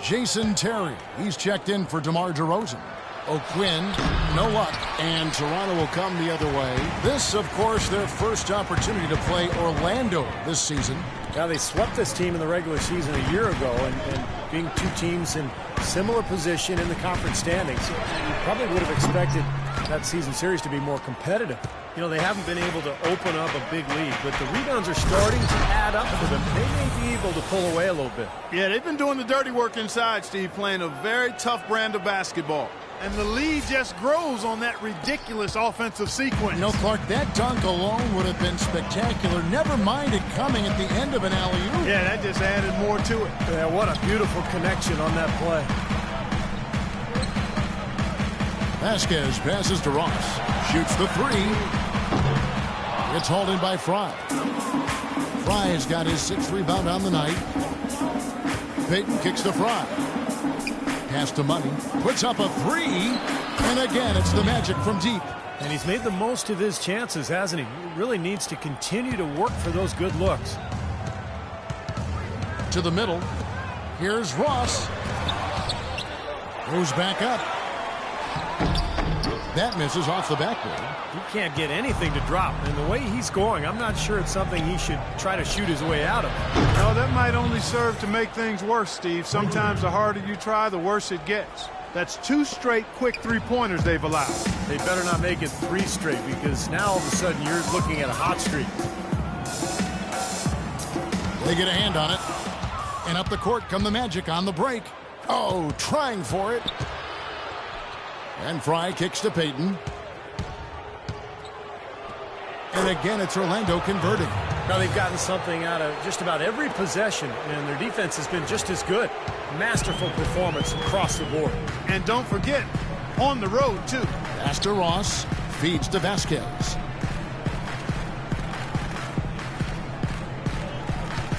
Speaker 1: Jason Terry, he's checked in for DeMar DeRozan. O'Quinn, no luck, and Toronto will come the other way. This, of course, their first opportunity to play Orlando this season.
Speaker 3: Now, they swept this team in the regular season a year ago, and being 2 teams in similar position in the conference standings, you probably would have expected that season series to be more competitive. You know, they haven't been able to open up a big lead, but the rebounds are starting to add up for them. They may be able to pull away a little bit.
Speaker 2: Yeah, they've been doing the dirty work inside, Steve, playing a very tough brand of basketball. And the lead just grows on that ridiculous offensive sequence.
Speaker 1: You know, Clark, that dunk alone would have been spectacular. Never mind it coming at the end of an alley-oop.
Speaker 2: Yeah, that just added more to it.
Speaker 3: Yeah, what a beautiful connection on that play.
Speaker 1: Vasquez passes to Ross. Shoots the 3. It's hauled in by Fry. Fry's got his 6th rebound on the night. Payton kicks to Fry. Pass to Money. Puts up a 3. And again, it's the Magic from deep.
Speaker 3: And he's made the most of his chances, hasn't he? He really needs to continue to work for those good looks.
Speaker 1: To the middle. Here's Ross. Goes back up. That misses off the backboard.
Speaker 3: He can't get anything to drop. And the way he's scoring, I'm not sure it's something he should try to shoot his way out of.
Speaker 2: No, that might only serve to make things worse, Steve. Sometimes the harder you try, the worse it gets. That's 2 straight quick 3-pointers they've allowed.
Speaker 3: They better not make it 3 straight, because now all of a sudden you're looking at a hot streak.
Speaker 1: They get a hand on it. And up the court come the Magic on the break. Oh, trying for it. And Fry kicks to Payton. And again, it's Orlando converting.
Speaker 3: Now they've gotten something out of just about every possession, and their defense has been just as good. Masterful performance across the board.
Speaker 2: And don't forget, on the road, too.
Speaker 1: Pass to Ross. Feeds to Vasquez.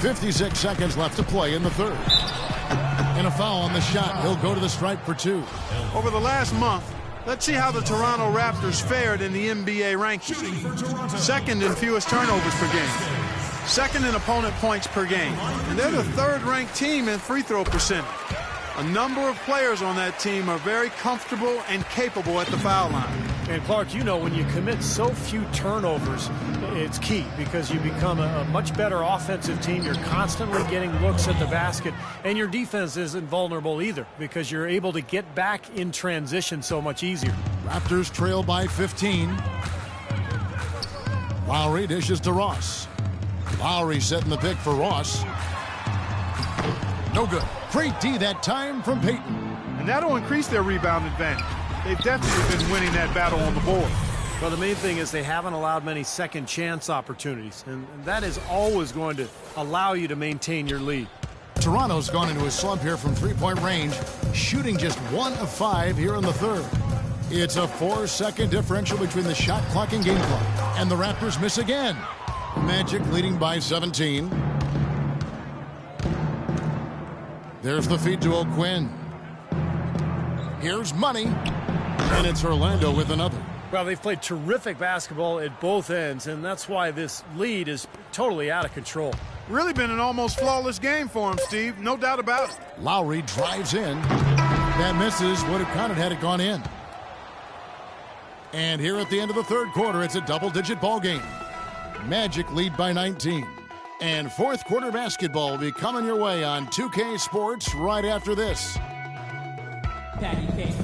Speaker 1: 56 seconds left to play in the third. And a foul on the shot. He'll go to the stripe for 2.
Speaker 2: Over the last month, let's see how the Toronto Raptors fared in the NBA rankings. Second in fewest turnovers per game. Second in opponent points per game. And they're the third-ranked team in free throw percentage. A number of players on that team are very comfortable and capable at the foul line.
Speaker 3: And Clark, you know, when you commit so few turnovers, it's key because you become a much better offensive team. You're constantly getting looks at the basket, and your defense isn't vulnerable either because you're able to get back in transition so much easier.
Speaker 1: Raptors trail by 15. Lowry dishes to Ross. Lowry setting the pick for Ross. No good. Great D that time from Payton.
Speaker 2: And that'll increase their rebound advantage. They've definitely been winning that battle on the board.
Speaker 3: Well, the main thing is they haven't allowed many second chance opportunities, and that is always going to allow you to maintain your lead.
Speaker 1: Toronto's gone into a slump here from three-point range, shooting just 1 of 5 here in the third. It's a 4-second differential between the shot clock and game clock, and the Raptors miss again. Magic leading by 17. There's the feed to O'Quinn. Here's Money, and it's Orlando with another.
Speaker 3: Well, they've played terrific basketball at both ends, and that's why this lead is totally out of control.
Speaker 2: Really been an almost flawless game for him, Steve. No doubt about it.
Speaker 1: Lowry drives in. That misses. Would have counted had it gone in. And here at the end of the third quarter, it's a double-digit ball game. Magic lead by 19. And fourth quarter basketball will be coming your way on 2K Sports right after this.
Speaker 8: Patty cake,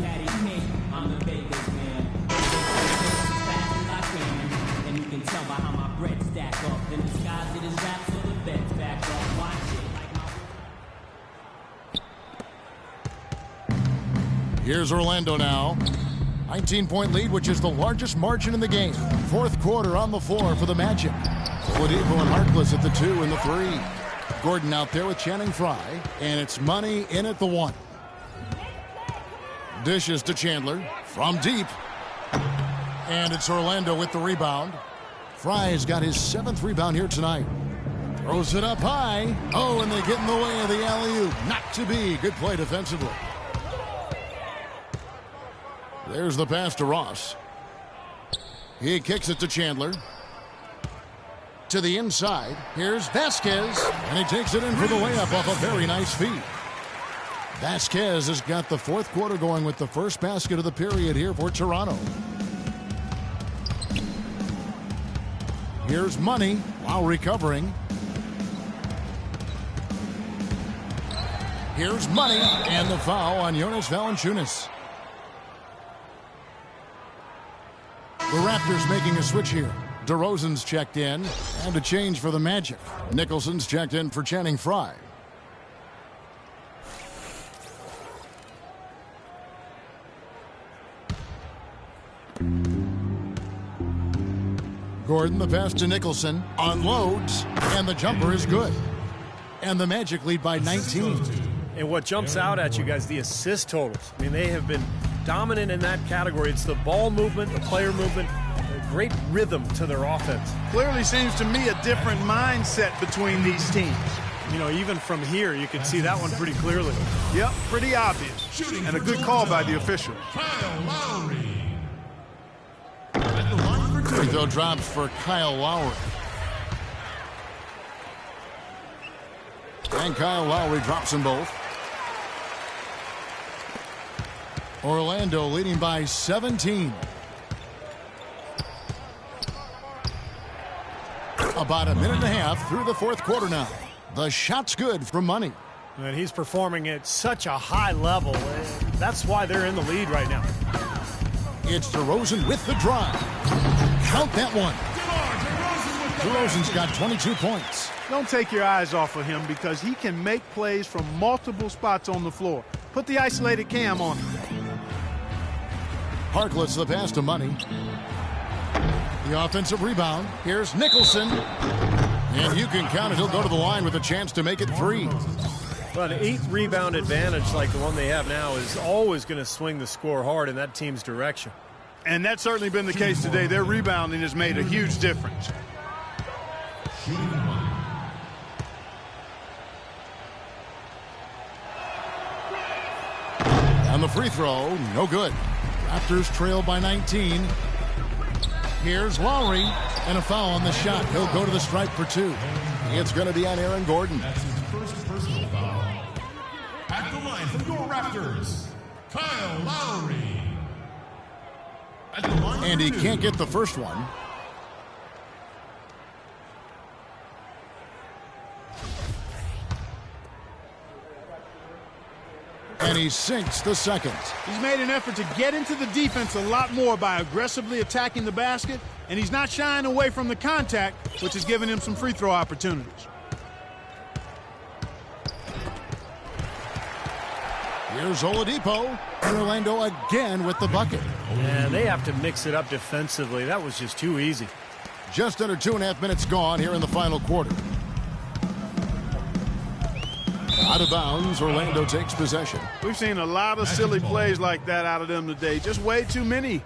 Speaker 8: I'm the baker's man. Fast as I can, and you can tell by how my bread stack up. Then disguise it as rap, so the bed's back up. Watch it like my...
Speaker 1: Here's Orlando now. 19-point lead, which is the largest margin in the game. Fourth quarter on the floor for the Magic. Oladipo and Harkless at the 2 and the 3. Gordon out there with Channing Frye, and it's Money in at the 1. Dishes to Chandler from deep. And it's Orlando with the rebound. Fry's got his 7th rebound here tonight. Throws it up high. Oh, and they get in the way of the alley-oop. Not to be. Good play defensively. There's the pass to Ross. He kicks it to Chandler. To the inside. Here's Vasquez. And he takes it in for the layup off a very nice feed. Vasquez has got the fourth quarter going with the first basket of the period here for Toronto. Here's Money while recovering. Here's Money and the foul on Jonas Valanciunas. The Raptors making a switch here. DeRozan's checked in, and a change for the Magic. Nicholson's checked in for Channing Frye. Gordon, the pass to Nicholson, unloads, and the jumper is good. And the Magic lead by 19.
Speaker 3: And what jumps out at you guys, the assist totals. I mean, they have been dominant in that category. It's the ball movement, the player movement, a great rhythm to their offense.
Speaker 2: Clearly seems to me a different mindset between these teams.
Speaker 3: You know, even from here, you can see that one pretty clearly.
Speaker 2: Yep, pretty obvious. And a good call by the official.
Speaker 7: Kyle Lowry.
Speaker 1: Free throw drops for Kyle Lowry. And Kyle Lowry drops them both. Orlando leading by 17. About a minute and a half through the fourth quarter now. The shot's good from Money.
Speaker 3: And he's performing at such a high level. That's why they're in the lead right now.
Speaker 1: It's DeRozan with the drive. Count that one. DeRozan's got 22 points.
Speaker 2: Don't take your eyes off of him because he can make plays from multiple spots on the floor. Put the isolated cam on him.
Speaker 1: Harkless the pass to Money. The offensive rebound. Here's Nicholson. And you can count it. He'll go to the line with a chance to make it 3.
Speaker 3: Well, an 8th rebound advantage like the one they have now is always going to swing the score hard in that team's direction.
Speaker 2: And that's certainly been the case today. Their rebounding has made a huge difference.
Speaker 1: On the free throw, no good. Raptors trail by 19. Here's Lowry, and a foul on the shot. He'll go to the stripe for 2. It's going to be on Aaron Gordon.
Speaker 7: That's his first personal foul. At the line for your Raptors, Kyle Lowry. At the line
Speaker 1: And he
Speaker 7: for 2.
Speaker 1: can't get the first one. And he sinks the second.
Speaker 2: He's made an effort to get into the defense a lot more by aggressively attacking the basket, and he's not shying away from the contact, which has given him some free throw opportunities.
Speaker 1: Here's Oladipo. And Orlando again with the bucket.
Speaker 3: Yeah, they have to mix it up defensively. That was just too easy.
Speaker 1: Just under 2.5 minutes gone here in the final quarter. Out of bounds, Orlando takes possession.
Speaker 2: We've seen a lot of silly plays like that out of them today. Just way too many.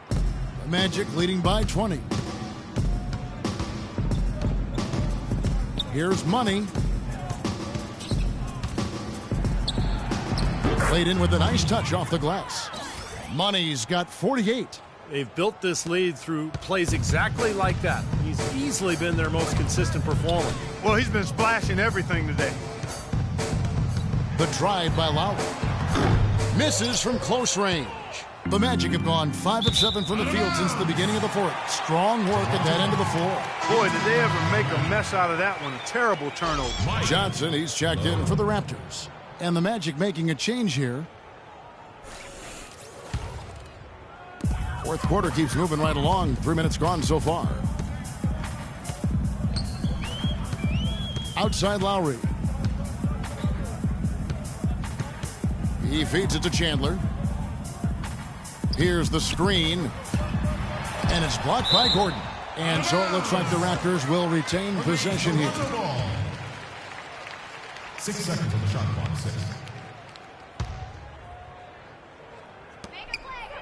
Speaker 1: The Magic leading by 20. Here's Money. Played in with a nice touch off the glass. Money's got 48.
Speaker 3: They've built this lead through plays exactly like that. He's easily been their most consistent performer.
Speaker 2: Well, he's been splashing everything today.
Speaker 1: The drive by Lowry. Misses from close range. The Magic have gone 5 of 7 from the field since the beginning of the fourth. Strong work at that end of the floor.
Speaker 2: Boy, did they ever make a mess out of that one. A terrible turnover.
Speaker 1: Johnson, he's checked in for the Raptors. And the Magic making a change here. Fourth quarter keeps moving right along. 3 minutes gone so far. Outside Lowry. He feeds it to Chandler. Here's the screen. And it's blocked by Gordon. And so it looks like the Raptors will retain possession here.
Speaker 7: 6 seconds on the shot clock. 6.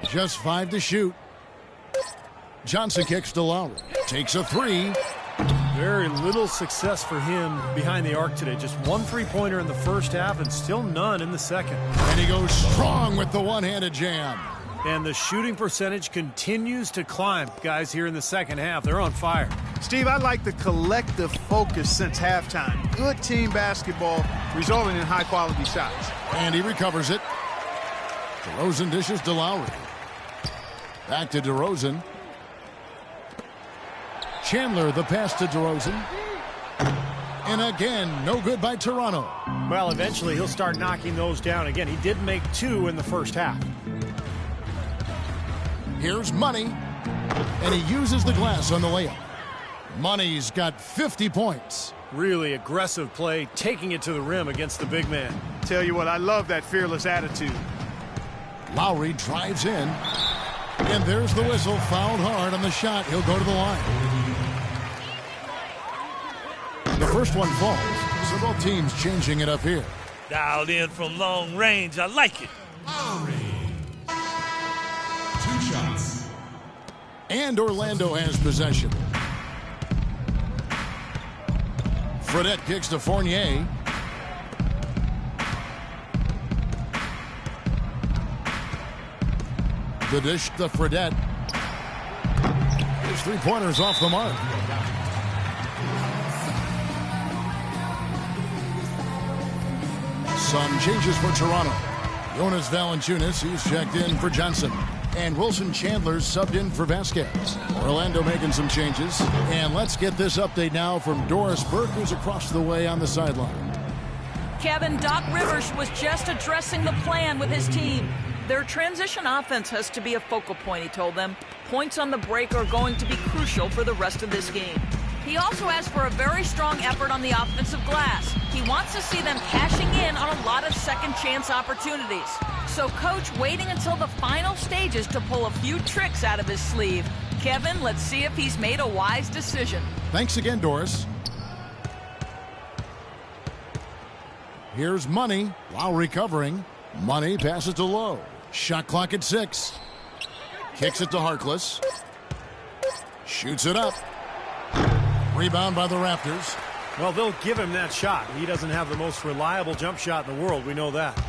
Speaker 1: Just 5 to shoot. Johnson kicks to Lowry. Takes a 3.
Speaker 3: Very little success for him behind the arc today. Just 1 3-pointer in the first half and still none in the second.
Speaker 1: And he goes strong with the one-handed jam.
Speaker 3: And the shooting percentage continues to climb, guys, here in the second half. They're on fire.
Speaker 2: Steve, I like the collective focus since halftime. Good team basketball resulting in high-quality shots.
Speaker 1: And he recovers it. DeRozan dishes to Lowry. Back to DeRozan. Chandler, the pass to DeRozan. And again, no good by Toronto.
Speaker 3: Well, eventually he'll start knocking those down again. He did make 2 in the first half.
Speaker 1: Here's Money. And he uses the glass on the layup. Money's got 50 points.
Speaker 3: Really aggressive play, taking it to the rim against the big man.
Speaker 2: Tell you what, I love that fearless attitude.
Speaker 1: Lowry drives in. And there's the whistle. Fouled hard on the shot. He'll go to the line. The first one falls. So both teams changing it up here.
Speaker 5: Dialed in from long range. I like it.
Speaker 7: Lowry. 2 shots.
Speaker 1: And Orlando has possession. Fredette kicks to Fournier. The dish to Fredette. His 3-pointers off the mark. Some changes for Toronto. Jonas Valanciunas, he's checked in for Johnson. And Wilson Chandler's subbed in for Vasquez. Orlando making some changes. And let's get this update now from Doris Burke, who's across the way on the sideline.
Speaker 4: Kevin, Doc Rivers was just addressing the plan with his team. Their transition offense has to be a focal point, he told them. Points on the break are going to be crucial for the rest of this game. He also asked for a very strong effort on the offensive glass. He wants to see them cashing in on a lot of second chance opportunities. So Coach waiting until the final stages to pull a few tricks out of his sleeve. Kevin, let's see if he's made a wise decision.
Speaker 1: Thanks again, Doris. Here's Money. Lowry covering. Money passes to Lowe. Shot clock at 6. Kicks it to Harkless. Shoots it up. Rebound by the Raptors.
Speaker 3: Well, they'll give him that shot. He doesn't have the most reliable jump shot in the world. We know that.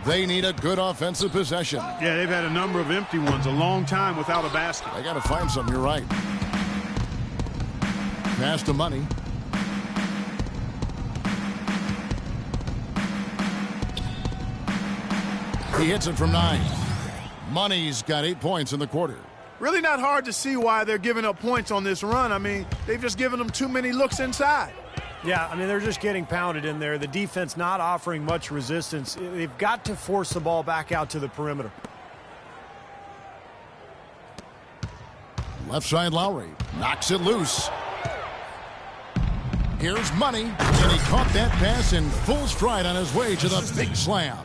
Speaker 1: They need a good offensive possession.
Speaker 2: Yeah, they've had a number of empty ones, a long time without a basket.
Speaker 1: They got to find something, you're right. Pass to Money. He hits it from 9. Money's got 8 points in the quarter.
Speaker 2: Really not hard to see why they're giving up points on this run. I mean, they've just given them too many looks inside.
Speaker 3: Yeah, I mean, they're just getting pounded in there. The defense not offering much resistance. They've got to force the ball back out to the perimeter.
Speaker 1: Left side Lowry knocks it loose. Here's Money, and he caught that pass in full stride on his way to the big slam.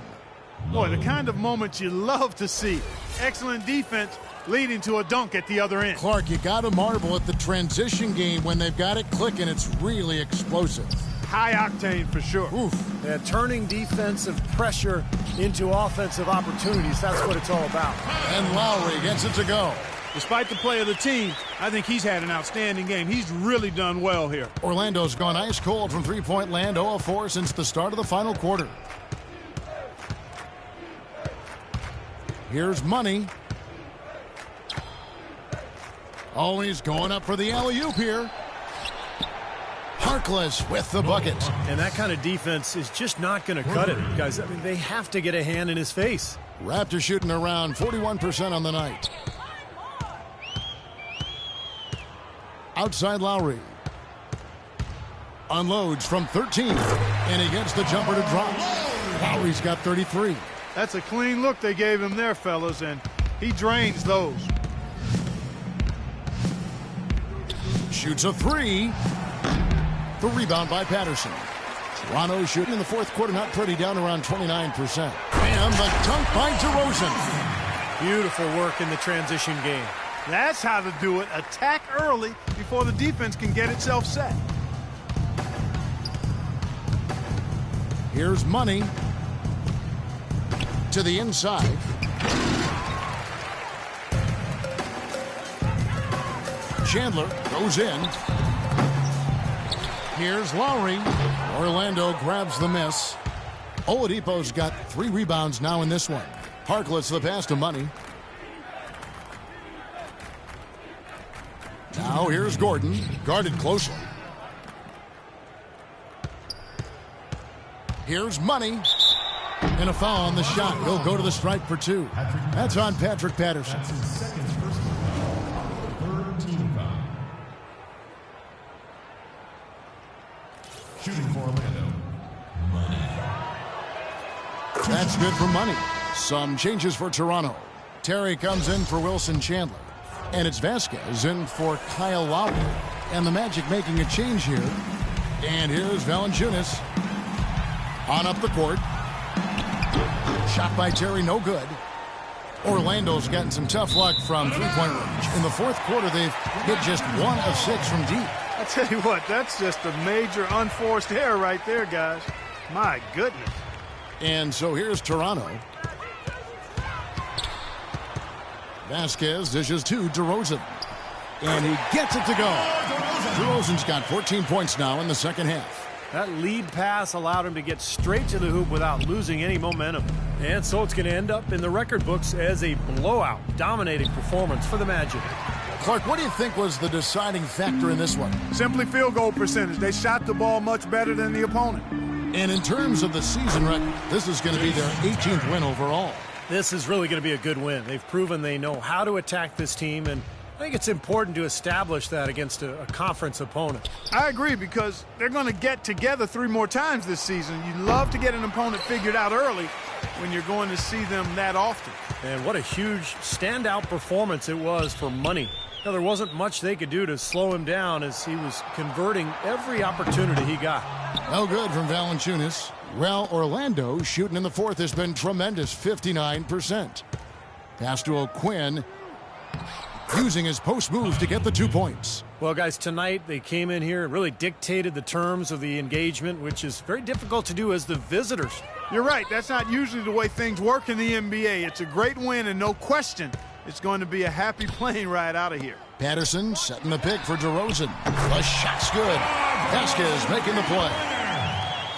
Speaker 2: Boy, the kind of moments you love to see. Excellent defense leading to a dunk at the other end.
Speaker 1: Clark, you got to marvel at the transition game when they've got it clicking. It's really explosive.
Speaker 2: High octane for sure.
Speaker 3: Oof. Yeah, turning defensive pressure into offensive opportunities. That's what it's all about.
Speaker 1: And Lowry gets it to go.
Speaker 2: Despite the play of the team, I think he's had an outstanding game. He's really done well here.
Speaker 1: Orlando's gone ice cold from three-point land, 0 of 4 since the start of the final quarter. Here's Money. Always going up for the alley-oop here. Harkless with the bucket.
Speaker 3: And that kind of defense is just not going to cut it, guys. I mean, they have to get a hand in his face.
Speaker 1: Raptors shooting around 41% on the night. Outside Lowry. Unloads from 13. And he gets the jumper to drop. Lowry's got 33.
Speaker 2: That's a clean look they gave him there, fellas, and he drains those.
Speaker 1: Shoots a 3. The rebound by Patterson. Toronto shooting in the fourth quarter, not pretty, down around 29%. And the dunk by DeRozan.
Speaker 3: Beautiful work in the transition game.
Speaker 2: That's how to do it. Attack early before the defense can get itself set.
Speaker 1: Here's Money. To the inside. Chandler goes in. Here's Lowry. Orlando grabs the miss. Oladipo's got 3 rebounds now in this one. Harkless the pass to Money. Now here's Gordon, guarded closely. Here's Money. And a foul on the shot. He'll go to the stripe for 2. That's on Patrick Patterson.
Speaker 7: That's his second personal foul. 3rd team foul. Shooting for Orlando. Money.
Speaker 1: That's good for Money. Some changes for Toronto. Terry comes in for Wilson Chandler. And it's Vasquez in for Kyle Lowry. And the Magic making a change here. And here's Valanciunas. On up the court. Shot by Terry, no good. Orlando's gotten some tough luck from three-point range. In the fourth quarter, they've hit just 1 of 6 from deep.
Speaker 2: I tell you what, that's just a major unforced error right there, guys. My goodness.
Speaker 1: And so here's Toronto. Vasquez dishes to DeRozan. And he gets it to go. DeRozan's got 14 points now in the second half.
Speaker 3: That lead pass allowed him to get straight to the hoop without losing any momentum. And so it's going to end up in the record books as a blowout, dominating performance for the Magic.
Speaker 1: Clark, what do you think was the deciding factor in this one?
Speaker 2: Simply field goal percentage. They shot the ball much better than the opponent.
Speaker 1: And in terms of the season record, this is going to be their 18th win overall.
Speaker 3: This is really going to be a good win. They've proven they know how to attack this team, and I think it's important to establish that against a conference opponent.
Speaker 2: I agree, because they're going to get together 3 more times this season. You love to get an opponent figured out early when you're going to see them that often.
Speaker 3: And what a huge standout performance it was for Money. Now, there wasn't much they could do to slow him down as he was converting every opportunity he got.
Speaker 1: No good from Valanciunas. Well, Orlando shooting in the fourth has been tremendous, 59%. Pass to O'Quinn, using his post move to get the 2 points.
Speaker 3: Well, guys, tonight they came in here and really dictated the terms of the engagement, which is very difficult to do as the visitors.
Speaker 2: You're right. That's not usually the way things work in the NBA. It's a great win, and no question, it's going to be a happy plane ride out of here.
Speaker 1: Patterson setting the pick for DeRozan. The shot's good. Vasquez making the play.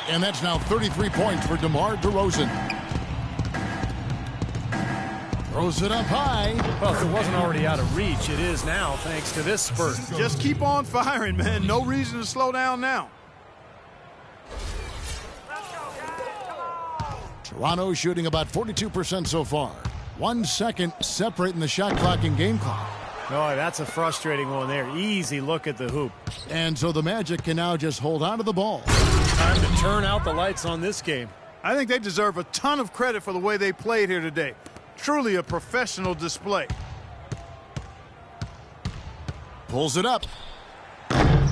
Speaker 1: And that's now 33 points for DeMar DeRozan. Throws it up high.
Speaker 3: Well, if it wasn't already out of reach, it is now thanks to this spurt.
Speaker 2: Just keep on firing, man. No reason to slow down now.
Speaker 1: Toronto shooting about 42% so far. 1 second separating the shot clock and game clock.
Speaker 3: Oh, that's a frustrating one there. Easy look at the hoop.
Speaker 1: And so the Magic can now just hold on to the ball.
Speaker 3: Time to turn out the lights on this game.
Speaker 2: I think they deserve a ton of credit for the way they played here today. Truly a professional display.
Speaker 1: Pulls it up.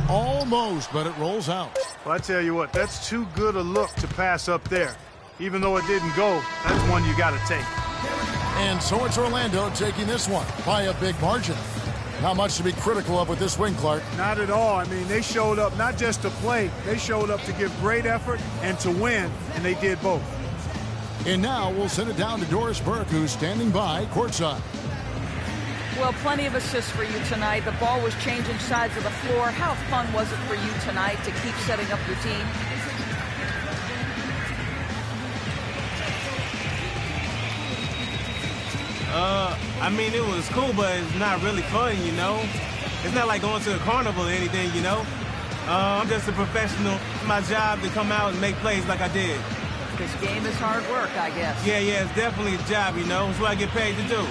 Speaker 1: Almost, but it rolls out.
Speaker 2: Well, I tell you what, that's too good a look to pass up there. Even though it didn't go, that's one you got to take.
Speaker 1: And so it's Orlando taking this one by a big margin. Not much to be critical of with this win, Clark.
Speaker 2: Not at all. I mean, they showed up not just to play. They showed up to give great effort and to win, and they did both.
Speaker 1: And now we'll send it down to Doris Burke, who's standing by courtside.
Speaker 4: Well, plenty of assists for you tonight. The ball was changing sides of the floor. How fun was it for you tonight to keep setting up your team?
Speaker 9: I mean, it was cool, but it's not really fun, you know? It's not like going to a carnival or anything, you know? I'm just a professional. It's my job to come out and make plays like I did.
Speaker 4: This game is hard work, I guess.
Speaker 9: Yeah, it's definitely a job, you know? It's what I get paid to do.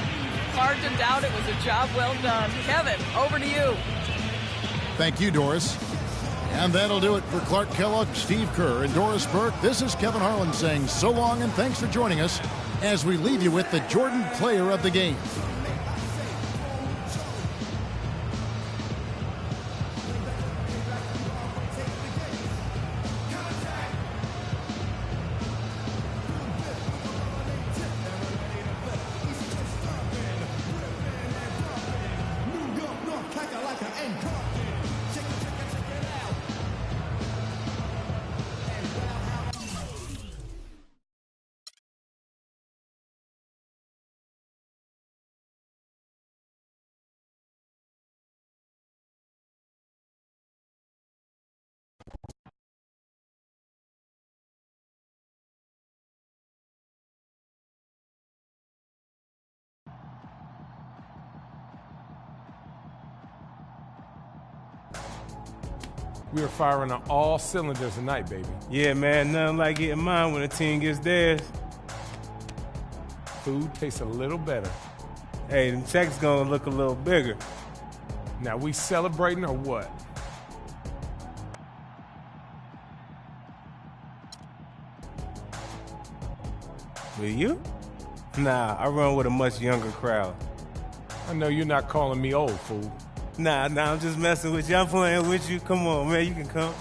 Speaker 4: Hard to doubt it was a job well done. Kevin, over to you.
Speaker 1: Thank you, Doris. And that'll do it for Clark Kellogg, Steve Kerr, and Doris Burke. This is Kevin Harlan saying so long and thanks for joining us as we leave you with the Jordan Player of the Game.
Speaker 10: We are firing on all cylinders tonight, baby.
Speaker 9: Yeah, man, nothing like getting mine when a team gets theirs.
Speaker 10: Food tastes a little better.
Speaker 9: Hey, the check's gonna look a little bigger.
Speaker 10: Now, we celebrating or what?
Speaker 9: With you? Nah, I run with a much younger crowd.
Speaker 10: I know you're not calling me old, fool.
Speaker 9: Nah, I'm just messing with you. I'm playing with you. Come on, man, you can come.